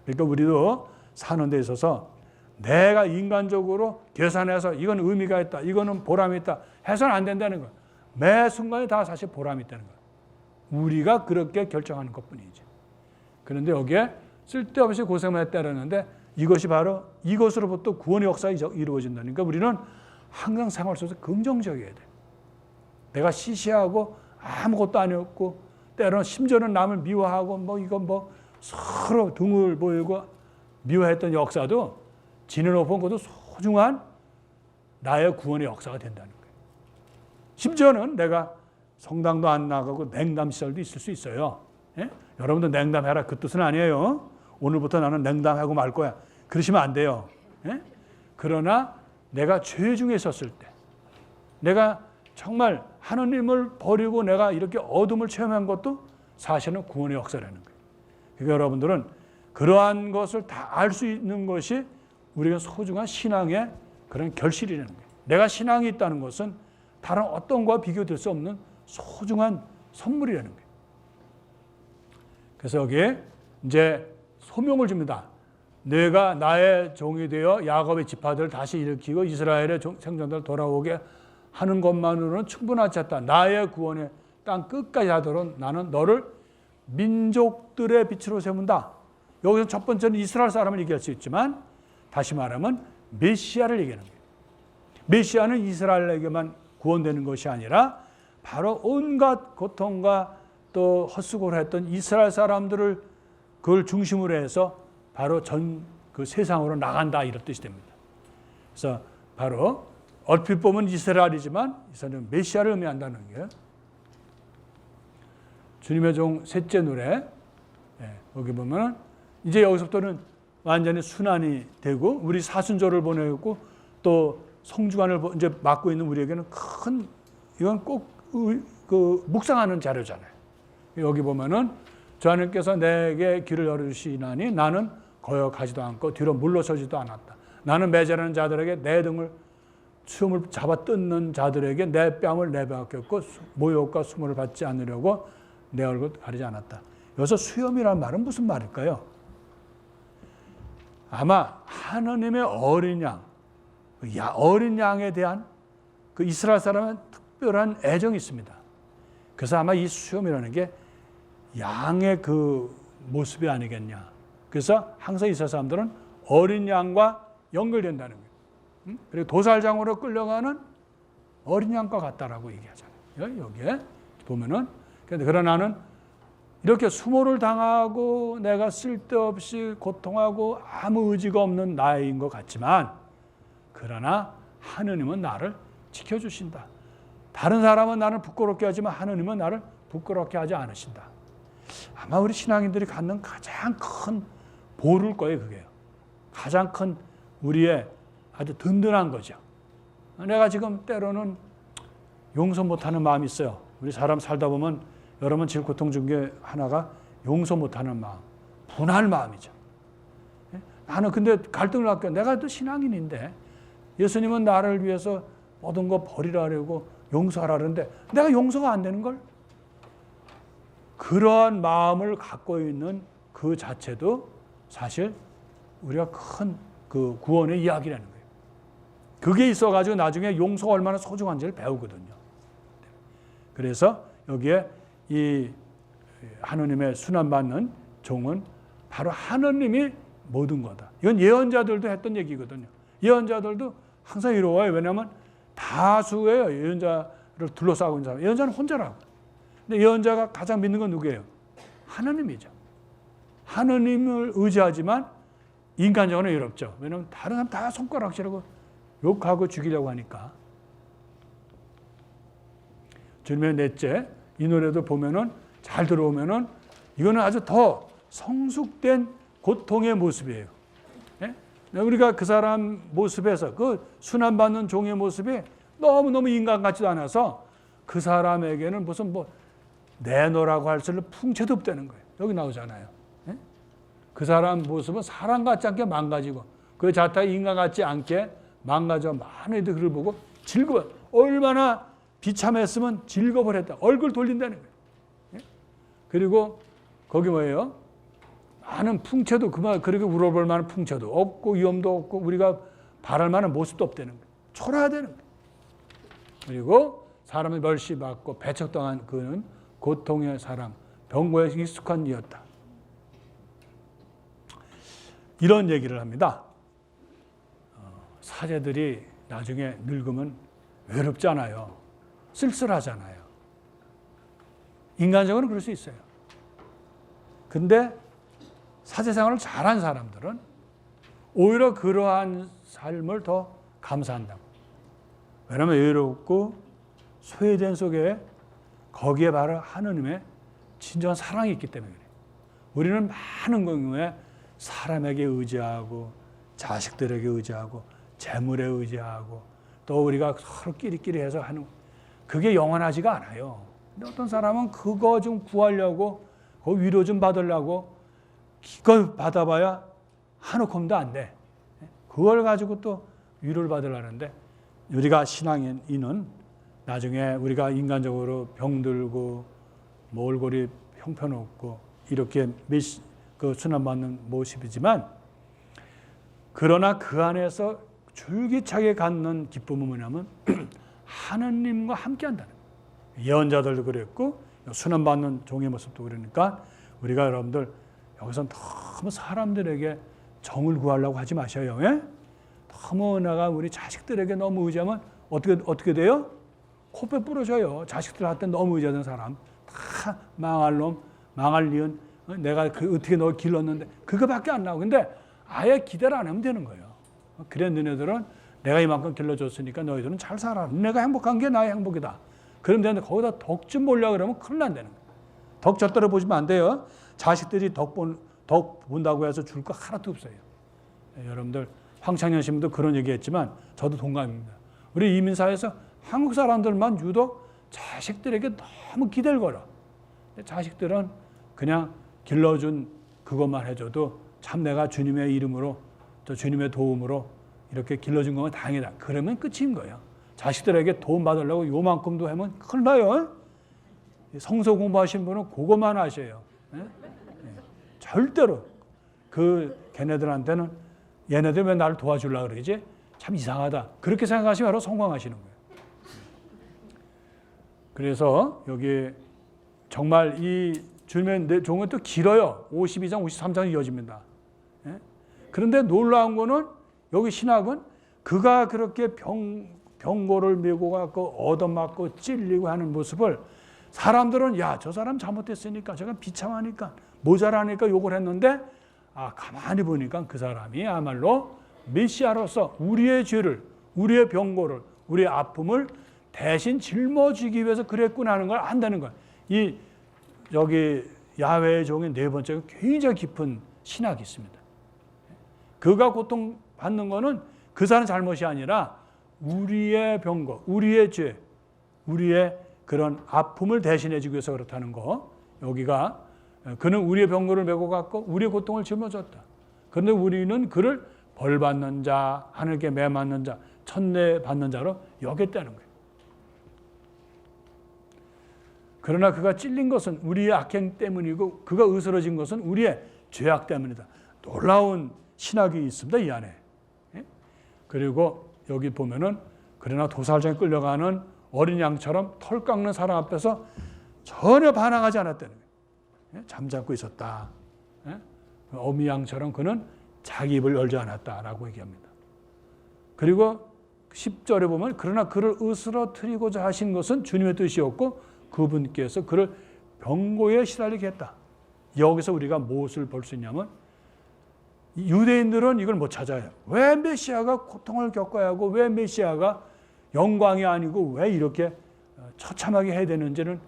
그러니까 우리도 사는 데 있어서 내가 인간적으로 계산해서 이건 의미가 있다, 이거는 보람이 있다 해서는 안 된다는 거예요. 매 순간에 다 사실 보람이 있다는 거예요. 우리가 그렇게 결정하는 것뿐이지. 그런데 여기에 쓸데없이 고생만 했다라는데 이것이 바로 이것으로부터 구원의 역사가 이루어진다니까 우리는 항상 생활 속에서 긍정적이어야 돼. 내가 시시하고 아무것도 아니었고 때로는 심지어는 남을 미워하고 뭐 이건 뭐 서로 등을 보이고 미워했던 역사도 지내놓은 것도 소중한 나의 구원의 역사가 된다는 거예요. 심지어는 내가 성당도 안 나가고 냉담 시절도 있을 수 있어요. 예? 여러분도 냉담해라 그 뜻은 아니에요. 오늘부터 나는 냉담하고 말 거야. 그러시면 안 돼요. 예? 그러나 내가 죄 중에 있었을 때 내가 정말 하나님을 버리고 내가 이렇게 어둠을 체험한 것도 사실은 구원의 역사라는 거예요. 그러니까 여러분들은 그러한 것을 다 알 수 있는 것이 우리가 소중한 신앙의 그런 결실이라는 거예요. 내가 신앙이 있다는 것은 다른 어떤 것과 비교될 수 없는 소중한 선물이라는 거예요. 그래서 여기에 이제 소명을 줍니다. 내가 나의 종이 되어 야곱의 지파들을 다시 일으키고 이스라엘의 생존자를 돌아오게 하는 것만으로는 충분하지 않다. 나의 구원의 땅 끝까지 하도록 나는 너를 민족들의 빛으로 세운다. 여기서 첫 번째는 이스라엘 사람을 얘기할 수 있지만 다시 말하면 메시아를 얘기하는 거예요. 메시아는 이스라엘에게만 구원되는 것이 아니라 바로 온갖 고통과 또 헛수고를 했던 이스라엘 사람들을 그걸 중심으로 해서 바로 전 그 세상으로 나간다 이런 뜻이 됩니다. 그래서 바로 얼핏 보면 이스라엘이지만 이스라엘은 메시아를 의미한다는 게 주님의 종 셋째 노래 여기 보면 이제 여기서부터는 완전히 순환이 되고 우리 사순절을 보내고 또 성주간을 이제 맡고 있는 우리에게는 큰 이건 꼭 그 묵상하는 자료잖아요. 여기 보면은 주 하나님께서 내게 길을 열어주시나니 나는 거역하지도 않고 뒤로 물러서지도 않았다. 나는 매질하는 자들에게 내 등을 수염을 잡아 뜯는 자들에게 내 뺨을 내뱉었고 모욕과 수모를 받지 않으려고 내 얼굴 가리지 않았다. 여기서 수염이라는 말은 무슨 말일까요? 아마 하나님의 어린 양, 어린 양에 대한 그 이스라엘 사람은 특별한 애정이 있습니다. 그래서 아마 이 수염이라는 게 양의 그 모습이 아니겠냐. 그래서 항상 이스라엘 사람들은 어린 양과 연결된다는 거예요. 그리고 도살장으로 끌려가는 어린 양과 같다라고 얘기하잖아요. 여기에 보면은 그러나 나는 이렇게 수모를 당하고 내가 쓸데없이 고통하고 아무 의지가 없는 나인 것 같지만 그러나 하느님은 나를 지켜주신다. 다른 사람은 나를 부끄럽게 하지만 하느님은 나를 부끄럽게 하지 않으신다. 아마 우리 신앙인들이 갖는 가장 큰 보루일 거예요. 그게요. 가장 큰 우리의 아주 든든한 거죠. 내가 지금 때로는 용서 못하는 마음이 있어요. 우리 사람 살다 보면 여러분 제일 고통 준 게 하나가 용서 못하는 마음, 분할 마음이죠. 나는 근데 갈등을 갖고 내가 또 신앙인인데 예수님은 나를 위해서 모든 거 버리라고 용서하라는데 내가 용서가 안 되는 걸? 그러한 마음을 갖고 있는 그 자체도 사실 우리가 큰 그 구원의 이야기라는 거예요. 그게 있어가지고 나중에 용서가 얼마나 소중한지를 배우거든요. 그래서 여기에 이 하느님의 순환받는 종은 바로 하느님이 모든 거다. 이건 예언자들도 했던 얘기거든요. 예언자들도 항상 이루어요. 왜냐하면 다수의 예언자를 둘러싸고 있는 사람. 예언자는 혼자라고. 근데 예언자가 가장 믿는 건 누구예요? 하나님이죠. 하나님을 의지하지만 인간적으로 어렵죠. 왜냐하면 다른 사람 다 손가락질하고 욕하고 죽이려고 하니까. 주님의 넷째, 이 노래도 보면은 잘 들어오면은 이거는 아주 더 성숙된 고통의 모습이에요. 예? 우리가 그 사람 모습에서 그 순환받는 종의 모습이 너무너무 인간 같지도 않아서 그 사람에게는 무슨 뭐 내놓으라고 할 수 있는 풍채도 없다는 거예요. 여기 나오잖아요. 예? 그 사람 모습은 사람 같지 않게 망가지고 그 자타가 인간 같지 않게 망가져 많은 이들을 그를 보고 즐거워. 얼마나 비참했으면 즐거워했다. 얼굴 돌린다는 거예요. 예? 그리고 거기 뭐예요? 많은 풍채도 그렇게 울어볼 만한 풍채도 없고 위험도 없고 우리가 바랄 만한 모습도 없다는 거예요. 초라하다는 거예요. 그리고 사람을 멸시받고 배척당한 그는 고통의 사람, 병고에 익숙한 이였다. 이런 얘기를 합니다. 사제들이 나중에 늙으면 외롭지 않아요. 쓸쓸하잖아요. 인간적으로 그럴 수 있어요. 근데 사제생활을 잘한 사람들은 오히려 그러한 삶을 더 감사한다고. 왜냐하면 외롭고 소외된 속에 거기에 바로 하느님의 진정한 사랑이 있기 때문에 그래요. 우리는 많은 경우에 사람에게 의지하고 자식들에게 의지하고 재물에 의지하고 또 우리가 서로 끼리끼리 해서 하는 그게 영원하지가 않아요. 근데 어떤 사람은 그거 좀 구하려고 그 위로 좀 받으려고 그걸 받아봐야 한 움큼도 안 돼. 그걸 가지고 또 위로를 받으려는데 우리가 신앙인은 나중에 우리가 인간적으로 병들고 뭐 얼굴이 형편없고 이렇게 그 순환받는 모습이지만 그러나 그 안에서 줄기차게 갖는 기쁨은 뭐냐면 하나님과 함께 한다는 거예요. 예언자들도 그랬고 순환받는 종의 모습도 그러니까 우리가 여러분들 여기서 너무 사람들에게 정을 구하려고 하지 마셔요. 예? 너무 내가 우리 자식들에게 너무 의지하면 어떻게 돼요? 코뼈 부러져요. 자식들한테 너무 의지하는 사람 다 망할 놈, 망할 니은 내가 어떻게 너 길렀는데 그거밖에 안 나오고 근데 아예 기대를 안 하면 되는 거예요. 그래 너네들은 내가 이만큼 길러줬으니까 너희들은 잘 살아. 내가 행복한 게 나의 행복이다. 그럼 되는데 거기다 덕 좀 보려고 그러면 큰일 난다는 거예요. 덕 절대로 보시면 안 돼요. 자식들이 덕 본다고 해서 줄 거 하나도 없어요. 여러분들 황창현 씨도 그런 얘기했지만 저도 동감입니다. 우리 이민사회에서 한국 사람들만 유독 자식들에게 너무 기대를 걸어. 자식들은 그냥 길러준 그것만 해줘도 참 내가 주님의 이름으로 또 주님의 도움으로 이렇게 길러준 거면 다행이다. 그러면 끝인 거예요. 자식들에게 도움 받으려고 요만큼도 하면 큰일 나요. 성서 공부하신 분은 그것만 하셔요. 절대로 걔네들한테는 얘네들 왜 나를 도와주려고 그러지? 참 이상하다. 그렇게 생각하시면 바로 성공하시는 거예요. 그래서 여기 정말 이 주님의 종은 또 길어요. 52장, 53장이 이어집니다. 그런데 놀라운 거는 여기 신학은 그가 그렇게 병고를 메고 갖고 얻어맞고 찔리고 하는 모습을 사람들은 야, 저 사람 잘못했으니까 저가 비참하니까 모자라니까 욕을 했는데 가만히 보니까 그 사람이야말로 메시아로서 우리의 죄를, 우리의 병고를, 우리의 아픔을 대신 짊어지기 위해서 그랬구나 하는 걸 안다는 거예요. 여기 야훼의 종의 네 번째가 굉장히 깊은 신학이 있습니다. 그가 고통받는 거는 그 사람 잘못이 아니라 우리의 병고, 우리의 죄, 우리의 그런 아픔을 대신해주기 위해서 그렇다는 거. 여기가 그는 우리의 병고를 메고 갔고 우리의 고통을 짊어졌다. 그런데 우리는 그를 벌받는 자, 하늘께 매맞는 자, 천대 받는 자로 여겼다는 거예요. 그러나 그가 찔린 것은 우리의 악행 때문이고 그가 으스러진 것은 우리의 죄악 때문이다. 놀라운 신학이 있습니다. 이 안에. 그리고 여기 보면은 그러나 도살장에 끌려가는 어린 양처럼 털 깎는 사람 앞에서 전혀 반항하지 않았다는 거예요. 잠잠고 있었다. 어미 양처럼 그는 자기 입을 열지 않았다라고 얘기합니다. 그리고 10절에 보면 그러나 그를 으스러뜨리고자 하신 것은 주님의 뜻이었고 그분께서 그를 병고에 시달리게 했다. 여기서 우리가 무엇을 볼 수 있냐면 유대인들은 이걸 못 찾아요. 왜 메시아가 고통을 겪어야 하고 왜 메시아가 영광이 아니고 왜 이렇게 처참하게 해야 되는지는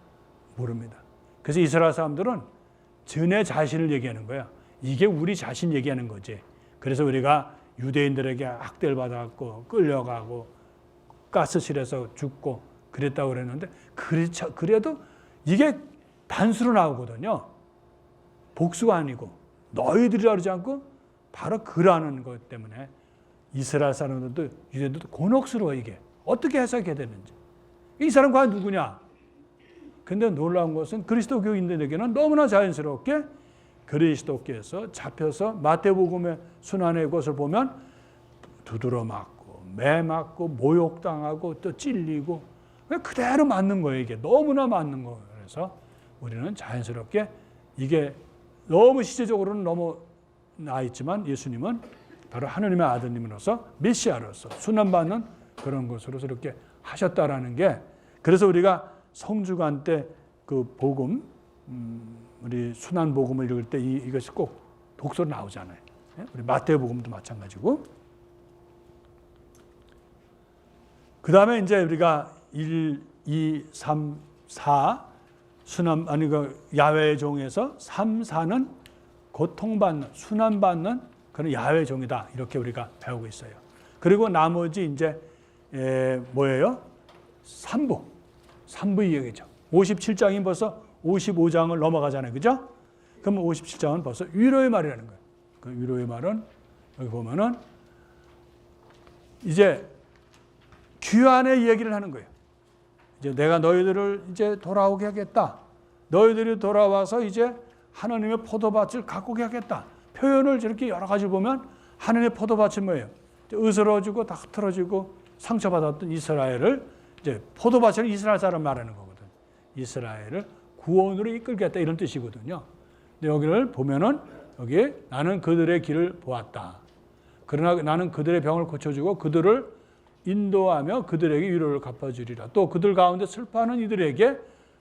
모릅니다. 그래서 이스라엘 사람들은 전의 자신을 얘기하는 거야. 이게 우리 자신 얘기하는 거지. 그래서 우리가 유대인들에게 학대를 받았고 끌려가고 가스실에서 죽고 그랬다고 그랬는데 그래도 이게 단수로 나오거든요. 복수가 아니고 너희들이라 그러지 않고 바로 그라는 것 때문에 이스라엘 사람들도 유대인들도 곤혹스러워. 이게 어떻게 해석해야 되는지. 이 사람 과연 누구냐? 근데 놀라운 것은 그리스도교인들에게는 너무나 자연스럽게 그리스도께서 잡혀서 마태복음의 순환의 것을 보면 두드러 맞고 매 맞고 모욕당하고 또 찔리고 그대로 맞는 거예요. 이게 너무나 맞는 거예요. 그래서 우리는 자연스럽게 이게 너무 시대적으로는 너무 나 있지만 예수님은 바로 하느님의 아드님으로서 메시아로서 순환받는 그런 것으로 이렇게 하셨다라는 게, 그래서 우리가 성주간 때 그 복음, 우리 순환 복음을 읽을 때 이것이 꼭 독서로 나오잖아요. 우리 마태복음도 마찬가지고. 그 다음에 이제 우리가 1, 2, 3, 4 순환 아니 그 야훼의 종에서 3, 4는 고통받는 순환받는 그런 야훼의 종이다 이렇게 우리가 배우고 있어요. 그리고 나머지 이제 뭐예요? 3부 이야기죠. 57장이 벌써 55장을 넘어가잖아요. 그죠? 그럼 57장은 벌써 위로의 말이라는 거예요. 그 위로의 말은 여기 보면은 이제 귀환의 얘기를 하는 거예요. 이제 내가 너희들을 이제 돌아오게 하겠다. 너희들이 돌아와서 이제 하나님의 포도밭을 가꾸게 하겠다. 표현을 저렇게 여러 가지 보면 하나님의 포도밭이 뭐예요? 으스러지고 다 흐트러지고 상처받았던 이스라엘을 이제 포도밭을 이스라엘 사람 말하는 거거든. 이스라엘을 구원으로 이끌겠다 이런 뜻이거든요. 근데 여기를 보면은 여기 나는 그들의 길을 보았다. 그러나 나는 그들의 병을 고쳐주고 그들을 인도하며 그들에게 위로를 갚아주리라. 또 그들 가운데 슬퍼하는 이들에게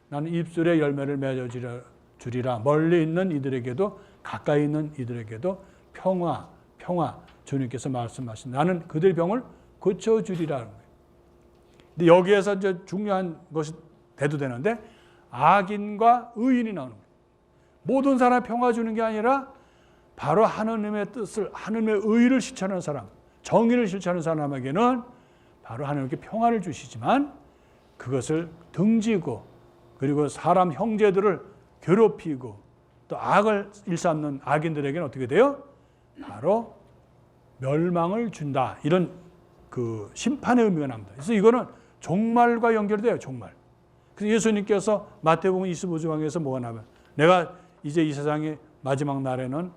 나는 입술의 열매를 맺어주리라. 멀리 있는 이들에게도 가까이 있는 이들에게도 평화 주님께서 말씀하신 나는 그들의 병을 고쳐주리라는 거예요. 근데 여기에서 이제 중요한 것이 돼도 되는데 악인과 의인이 나오는 거예요. 모든 사람에 평화 주는 게 아니라 바로 하나님의 뜻을 하나님의 의를 실천하는 사람, 정의를 실천하는 사람에게는 바로 하나님께 평화를 주시지만 그것을 등지고 그리고 사람 형제들을 괴롭히고 또 악을 일삼는 악인들에게는 어떻게 돼요? 바로 멸망을 준다. 이런 그 심판의 의미가 납니다. 그래서 이거는 종말과 연결돼요. 종말. 그래서 예수님께서 마태복음 25장에서 뭐가 나면 내가 이제 이 세상의 마지막 날에는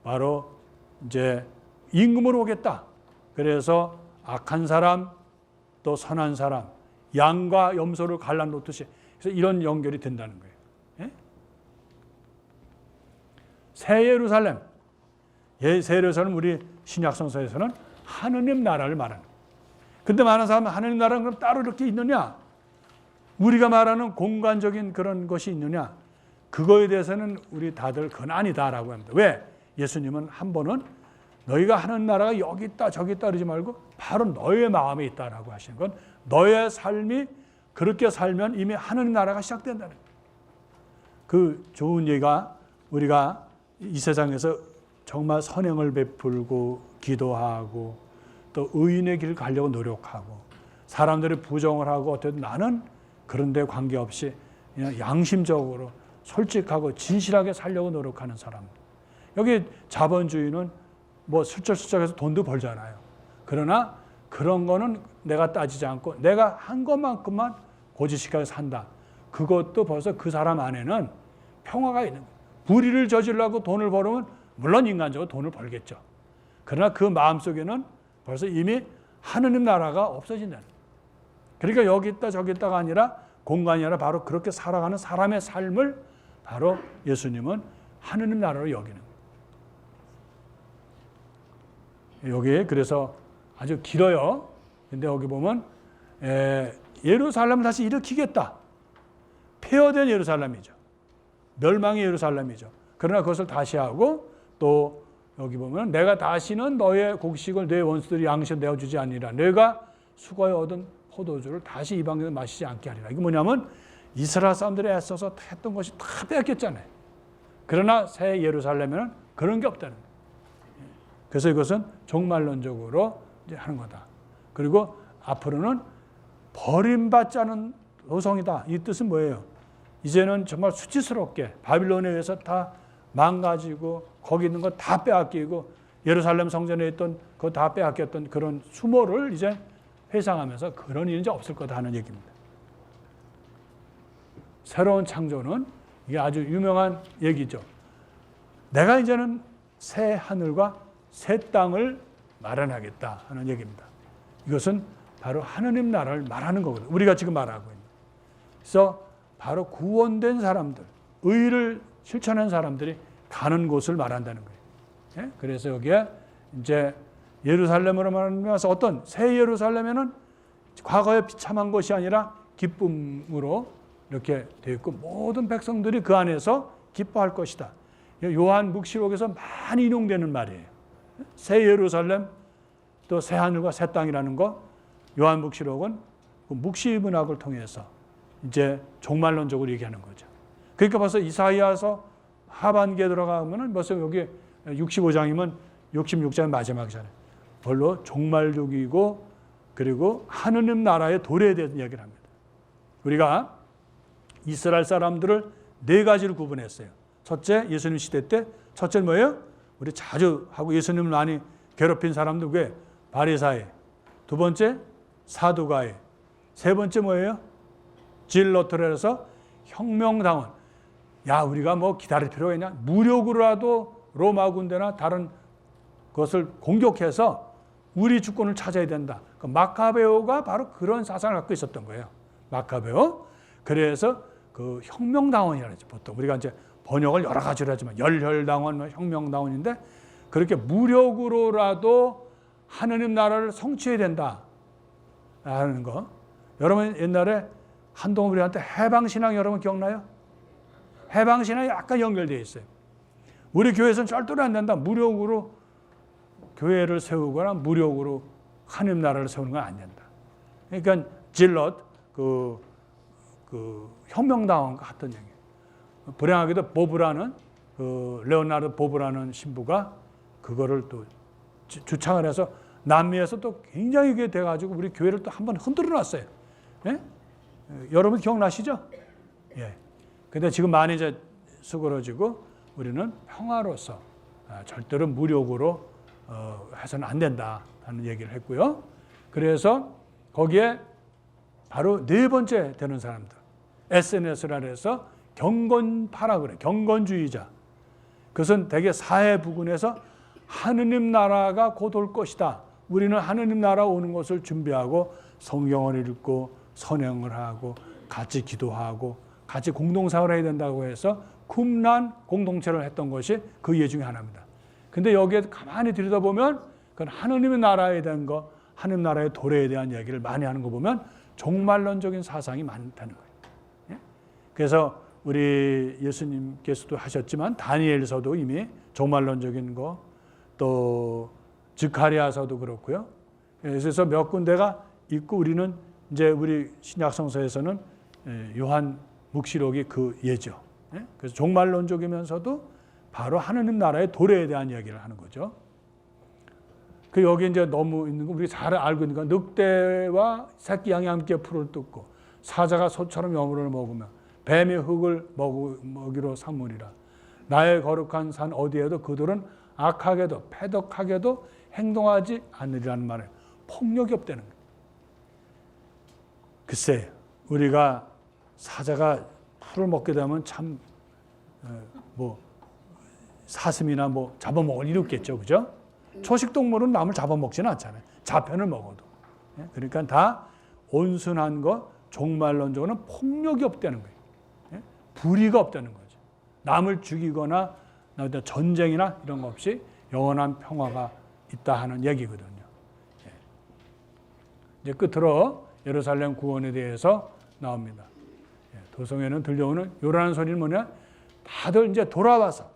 바로 이제 임금으로 오겠다. 그래서 악한 사람 또 선한 사람 양과 염소를 갈라놓듯이 그래서 이런 연결이 된다는 거예요. 예? 새 예루살렘. 새 예루살렘 우리 신약성서에서는 하느님 나라를 말하는 거예요. 근데 많은 사람은 하느님 나라는 그럼 따로 이렇게 있느냐? 우리가 말하는 공간적인 그런 것이 있느냐? 그거에 대해서는 우리 다들 그건 아니다라고 합니다. 왜? 예수님은 한 번은 너희가 하는 나라가 여기 있다 저기 있다 그러지 말고 바로 너의 마음에 있다라고 하시는 건 너의 삶이 그렇게 살면 이미 하느님 나라가 시작된다는 거예요. 그 좋은 얘기가 우리가 이 세상에서 정말 선행을 베풀고 기도하고 또 의인의 길을 가려고 노력하고 사람들이 부정을 하고 어쨌든 나는 그런 데 관계없이 그냥 양심적으로 솔직하고 진실하게 살려고 노력하는 사람들. 여기 자본주의는 뭐 슬쩍슬쩍해서 돈도 벌잖아요. 그러나 그런 거는 내가 따지지 않고 내가 한 것만큼만 고지식하게 산다. 그것도 벌써 그 사람 안에는 평화가 있는 거예요. 불의를 저지르려고 돈을 벌으면 물론 인간적으로 돈을 벌겠죠. 그러나 그 마음속에는 벌써 이미 하느님 나라가 없어진다는 거예요. 그러니까 여기 있다 저기 있다가 아니라 공간이 아니라 바로 그렇게 살아가는 사람의 삶을 바로 예수님은 하느님 나라로 여기는 거예요. 여기 그래서 아주 길어요. 근데 여기 보면 예루살렘을 다시 일으키겠다. 폐허된 예루살렘이죠. 멸망의 예루살렘이죠. 그러나 그것을 다시 하고 또 여기 보면 내가 다시는 너의 곡식을 내 원수들이 양식을 내어주지 아니라 내가 수고하여 얻은 포도주를 다시 이방인들 마시지 않게 하리라. 이게 뭐냐면 이스라엘 사람들이 애써서 했던 것이 다 빼앗겼잖아요. 그러나 새 예루살렘에는 그런 게 없다는 거예요. 그래서 이것은 종말론적으로 이제 하는 거다. 그리고 앞으로는 버림받지 않은 도성이다. 이 뜻은 뭐예요? 이제는 정말 수치스럽게 바빌론에 의해서 다 망가지고 거기 있는 거 다 빼앗기고 예루살렘 성전에 있던 그거 다 빼앗겼던 그런 수모를 이제 회상하면서 그런 일이 이제 없을 거다 하는 얘기입니다. 새로운 창조는 이게 아주 유명한 얘기죠. 내가 이제는 새 하늘과 새 땅을 마련하겠다 하는 얘기입니다. 이것은 바로 하느님 나라를 말하는 거거든요. 우리가 지금 말하고 있는. 그래서 바로 구원된 사람들, 의를 실천한 사람들이 가는 곳을 말한다는 거예요. 예? 그래서 여기에 이제 예루살렘으로 말하면서 어떤 새 예루살렘에는 과거에 비참한 것이 아니라 기쁨으로 이렇게 되어 있고 모든 백성들이 그 안에서 기뻐할 것이다. 요한 묵시록에서 많이 인용되는 말이에요. 새 예루살렘 또 새 하늘과 새 땅이라는 거 요한 묵시록은 그 묵시 문학을 통해서 이제 종말론적으로 얘기하는 거죠. 그러니까 벌써 이사야서 하반기에 들어가면은 벌써 여기 65장이면 66장 마지막이잖아요. 별로 종말적이고 그리고 하느님 나라의 도래에 대한 이야기를 합니다. 우리가 이스라엘 사람들을 네 가지로 구분했어요. 첫째, 예수님 시대 때 첫째는 뭐예요? 우리 자주 하고 예수님을 많이 괴롭힌 사람들 왜? 바리사이. 두 번째, 사두가이. 세 번째 뭐예요? 진로트레에서 혁명당원. 야, 우리가 뭐 기다릴 필요가 있냐? 무력으로라도 로마 군대나 다른 것을 공격해서 우리 주권을 찾아야 된다. 그 마카베오가 바로 그런 사상을 갖고 있었던 거예요. 마카베오. 그래서 그 혁명당원이라고 하죠. 보통 우리가 이제 번역을 여러 가지로 하지만 열혈당원, 혁명당원인데 그렇게 무력으로라도 하느님 나라를 성취해야 된다 하는 거. 여러분 옛날에 한동훈 우리한테 해방신앙 여러분 기억나요? 해방신앙이 약간 연결되어 있어요. 우리 교회에서는 절대로 안 된다. 무력으로 교회를 세우거나 무력으로 하느님 나라를 세우는 건 안 된다. 그러니까 질럿 그 혁명당원과 같은 얘기예요. 불행하게도 보브라는 그 레오나르도 보브라는 신부가 그거를 또 주창을 해서 남미에서 또 굉장히 이게 돼가지고 우리 교회를 또 한번 흔들어 놨어요. 예? 여러분 기억나시죠? 예. 근데 지금 많이 이제 수그러지고 우리는 평화로서 절대로 무력으로 해서는 안 된다 하는 얘기를 했고요. 그래서 거기에 바로 네 번째 되는 사람들. SNS라 해서 경건파라 그래. 경건주의자. 그것은 대개 사회 부근에서 하느님 나라가 곧 올 것이다. 우리는 하느님 나라 오는 것을 준비하고 성경을 읽고 선행을 하고 같이 기도하고 같이 공동사업을 해야 된다고 해서 쿰란 공동체를 했던 것이 그 예 중에 하나입니다. 근데 여기에 가만히 들여다보면 그건 하느님의 나라에 대한 거, 하느님 나라의 도래에 대한 얘기를 많이 하는 거 보면 종말론적인 사상이 많다는 거예요. 예? 그래서 우리 예수님께서도 하셨지만 다니엘서도 이미 종말론적인 거, 또 스가랴서도 그렇고요. 그래서 몇 군데가 있고 우리는 이제 우리 신약성서에서는 요한 묵시록이 그 예죠. 그래서 종말론적이면서도 바로 하느님 나라의 도래에 대한 이야기를 하는 거죠. 그 여기 이제 너무 있는 거 우리 잘 알고 있는 거 늑대와 새끼 양이 함께 풀을 뜯고 사자가 소처럼 여물을 먹으며 뱀이 흙을 먹이로 삼으리라. 나의 거룩한 산 어디에도 그들은 악하게도 패덕하게도 행동하지 않으리라는 말에 폭력이 없다는 거예요. 글쎄 우리가 사자가 풀을 먹게 되면 참 뭐 사슴이나 뭐 잡아먹을 일 없겠죠, 그죠? 초식동물은 남을 잡아먹지는 않잖아요. 자편을 먹어도. 그러니까 다 온순한 거, 종말론적으로는 폭력이 없다는 거예요. 불의가 없다는 거죠. 남을 죽이거나 전쟁이나 이런 거 없이 영원한 평화가 있다 하는 얘기거든요. 이제 끝으로 예루살렘 구원에 대해서 나옵니다. 도성에는 들려오는 요란한 소리는 뭐냐? 다들 이제 돌아와서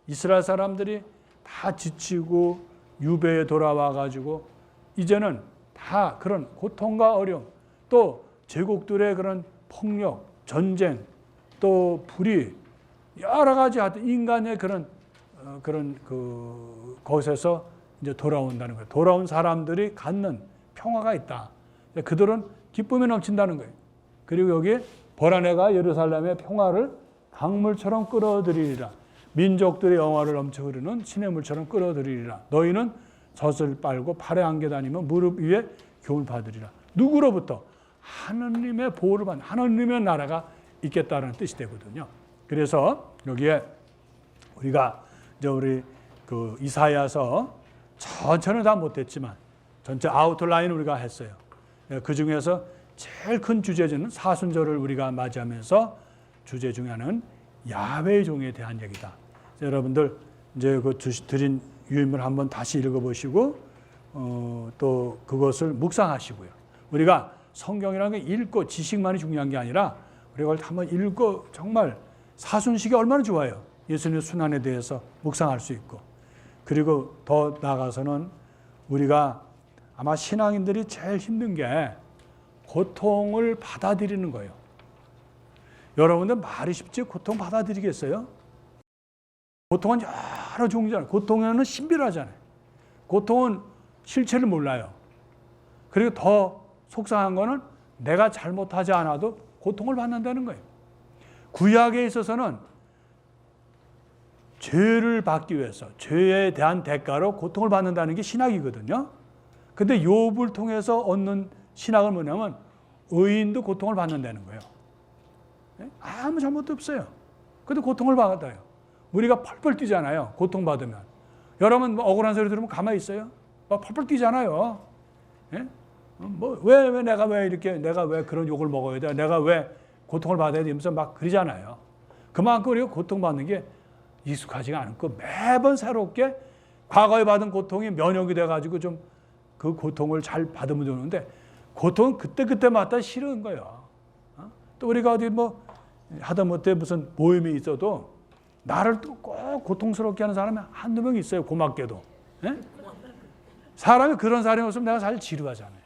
이스라엘 사람들이 다 지치고 유배에 돌아와 가지고 이제는 다 그런 고통과 어려움, 또 제국들의 그런 폭력, 전쟁, 또 불의, 여러 가지 인간의 그런 것에서 이제 돌아온다는 거예요. 돌아온 사람들이 갖는 평화가 있다. 그들은 기쁨이 넘친다는 거예요. 그리고 여기에 보라내가 예루살렘의 평화를 강물처럼 끌어들이리라. 민족들의 영화를 넘쳐 흐르는 시냇물처럼 끌어들이리라. 너희는 젖을 빨고 팔에 안겨 다니며 무릎 위에 교훈 받으리라. 누구로부터? 하느님의 보호를 받는 하느님의 나라가 있겠다는 뜻이 되거든요. 그래서 여기에 우리가 이제 우리 그 이사야서 전체는 다 못했지만 전체 아웃라인 우리가 했어요. 그 중에서 제일 큰 주제는 사순절을 우리가 맞이하면서 주제 중에 하나는 야훼의 종에 대한 얘기다. 여러분들 이제 그 드린 유인물 한번 다시 읽어보시고 또 그것을 묵상하시고요. 우리가 성경이라는 게 읽고 지식만이 중요한 게 아니라 우리가 한번 읽고 정말 사순식이 얼마나 좋아요. 예수님의 순환에 대해서 묵상할 수 있고, 그리고 더 나아가서는 우리가 아마 신앙인들이 제일 힘든 게 고통을 받아들이는 거예요. 여러분들 말이 쉽지 고통 받아들이겠어요? 고통은 여러 종류잖아요. 고통에는 신비하잖아요. 고통은 실체를 몰라요. 그리고 더 속상한 거는 내가 잘못하지 않아도 고통을 받는다는 거예요. 구약에 있어서는 죄를 받기 위해서 죄에 대한 대가로 고통을 받는다는 게 신학이거든요. 근데 욥을 통해서 얻는 신학은 뭐냐면 의인도 고통을 받는다는 거예요. 아무 잘못도 없어요. 근데 고통을 받아요. 우리가 펄펄 뛰잖아요. 고통받으면. 여러분 억울한 소리 들으면 가만히 있어요? 펄펄 뛰잖아요. 내가 왜 그런 욕을 먹어야 돼? 내가 왜 고통을 받아야 돼? 이러면서 막 그러잖아요. 그만큼 우리가 고통받는 게 익숙하지가 않고 매번 새롭게 과거에 받은 고통이 면역이 돼가지고 좀 그 고통을 잘 받으면 되는데 고통은 그때마다 싫은 거예요. 또 우리가 어디 뭐 하다못해 무슨 모임이 있어도 나를 또 꼭 고통스럽게 하는 사람이 한두 명 있어요. 고맙게도. 사람이 그런 사람이 없으면 내가 사실 지루하잖아요.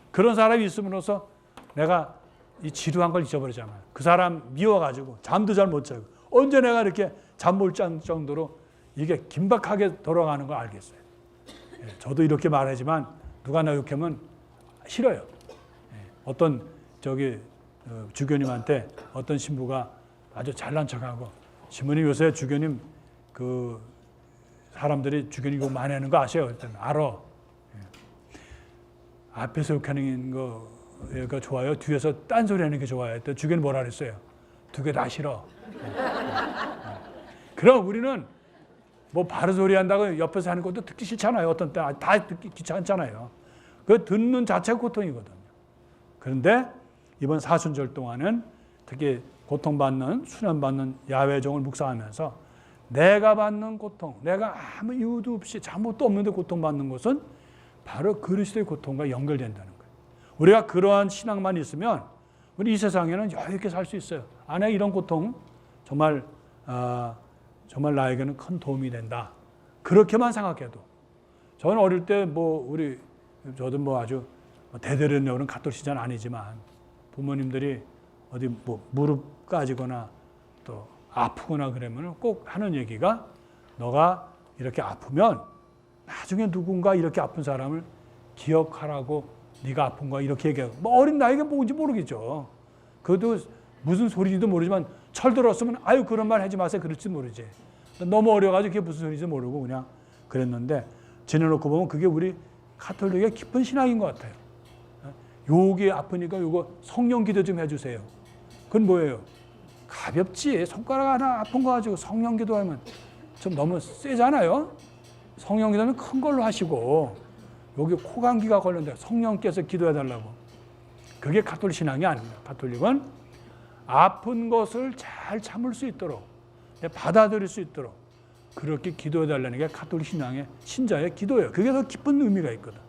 그런 사람이 있음으로써 내가 이 지루한 걸 잊어버리잖아요. 그 사람 미워가지고 잠도 잘 못 자고 언제 내가 이렇게 잠 못 잔 정도로 이게 긴박하게 돌아가는 걸 알겠어요. 저도 이렇게 말하지만 누가 나 욕하면 싫어요. 어떤 주교님한테 어떤 신부가 아주 잘난 척하고 신부님 요새 주교님 그 사람들이 주교님 욕 많이 하는 거 아세요? 그랬더니 알아. 앞에서 욕하는 거가 좋아요? 뒤에서 딴소리 하는 게 좋아요? 또 주교님 뭐라 그랬어요? 두 개 다 싫어. 그럼 우리는 뭐 바른 소리 한다고 옆에서 하는 것도 듣기 싫잖아요. 어떤 때 다 듣기 귀찮잖아요. 그 듣는 자체가 고통이거든요. 그런데 이번 사순절 동안은 특히 고통받는 수련받는 야훼의 종을 묵상하면서 내가 받는 고통, 내가 아무 이유도 없이 잘못도 없는데 고통받는 것은 바로 그리스도의 고통과 연결된다는 거예요. 우리가 그러한 신앙만 있으면 우리 이 세상에는 여유 있게 살 수 있어요. 안에 이런 고통 정말 나에게는 큰 도움이 된다. 그렇게만 생각해도. 저는 어릴 때 저도 뭐 아주 대대로 내오는 가톨릭은 아니지만 부모님들이 어디 뭐 무릎 까지거나 또 아프거나 그러면 꼭 하는 얘기가 너가 이렇게 아프면 나중에 누군가 이렇게 아픈 사람을 기억하라고 네가 아픈 거야 이렇게 얘기하고 뭐 어린 나이가 뭔지 모르겠죠. 그것도 무슨 소리인지도 모르지만 철들었으면 아유 그런 말 하지 마세요 그럴지 모르지. 너무 어려가지고 그게 무슨 소리인지 모르고 그냥 그랬는데 지내놓고 보면 그게 우리 가톨릭의 깊은 신앙인 것 같아요. 여기 아프니까 이거 성령 기도 좀 해주세요. 그건 뭐예요? 가볍지. 손가락 하나 아픈 거 가지고 성령 기도하면 좀 너무 세잖아요. 성령 기도는 큰 걸로 하시고 여기 코감기가 걸렸는데 성령께서 기도해달라고. 그게 가톨릭 신앙이 아닙니다. 가톨릭은 아픈 것을 잘 참을 수 있도록 받아들일 수 있도록 그렇게 기도해달라는 게 가톨릭 신앙의 신자의 기도예요. 그게 더 깊은 의미가 있거든.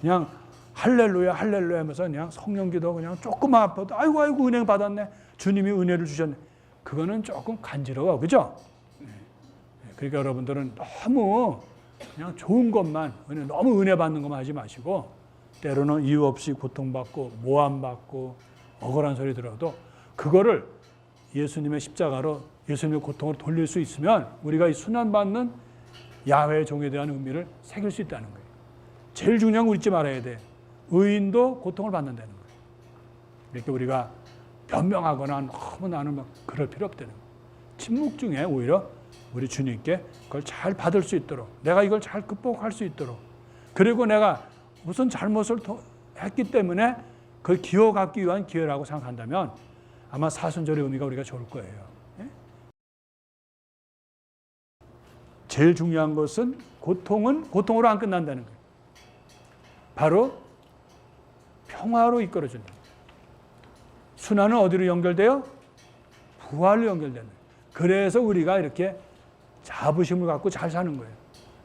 그냥 할렐루야 할렐루야 하면서 그냥 성령 기도 그냥 조금만 아파도 아이고 은혜 받았네. 주님이 은혜를 주셨네. 그거는 조금 간지러워. 그죠? 그러니까 여러분들은 너무 그냥 좋은 것만, 너무 은혜 받는 것만 하지 마시고, 때로는 이유 없이 고통받고 모함받고 억울한 소리 들어도 그거를 예수님의 십자가로, 예수님의 고통으로 돌릴 수 있으면 우리가 이 순환받는 야훼의 종에 대한 의미를 새길 수 있다는 거예요. 제일 중요한 거 잊지 말아야 돼. 의인도 고통을 받는다는 거예요. 이렇게 우리가 변명하거나 너무 나는 막 그럴 필요 없다는 거예요. 침묵 중에 오히려 우리 주님께 그걸 잘 받을 수 있도록, 내가 이걸 잘 극복할 수 있도록, 그리고 내가 무슨 잘못을 했기 때문에 그걸 기어갖기 위한 기회라고 생각한다면 아마 사순절의 의미가 우리가 좋을 거예요. 예? 제일 중요한 것은 고통은 고통으로 안 끝난다는 거예요. 바로 평화로 이끌어준다. 순환은 어디로 연결돼요? 부활로 연결되는 거예요. 그래서 우리가 이렇게 자부심을 갖고 잘 사는 거예요.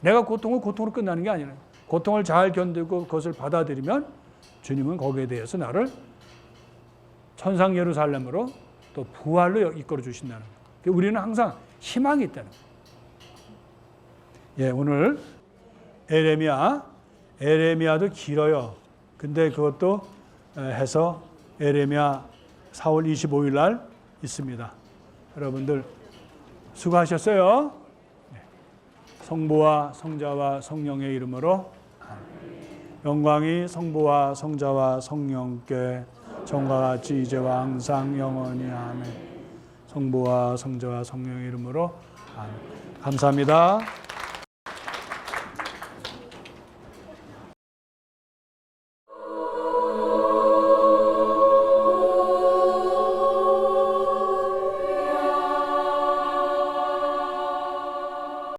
내가 고통으로 끝나는 게 아니라 고통을 잘 견디고 그것을 받아들이면 주님은 거기에 대해서 나를 천상 예루살렘으로 또 부활로 이끌어 주신다는 거예요. 우리는 항상 희망이 있다는 거예요. 예, 오늘 에레미야도 길어요. 근데 그것도 해서 에레미야 4월 25일 날 있습니다. 여러분들 수고하셨어요. 성부와 성자와 성령의 이름으로 영광이 성부와 성자와 성령께 전과 같이 이제와 항상 영원히 아멘. 성부와 성자와 성령의 이름으로 아멘. 감사합니다.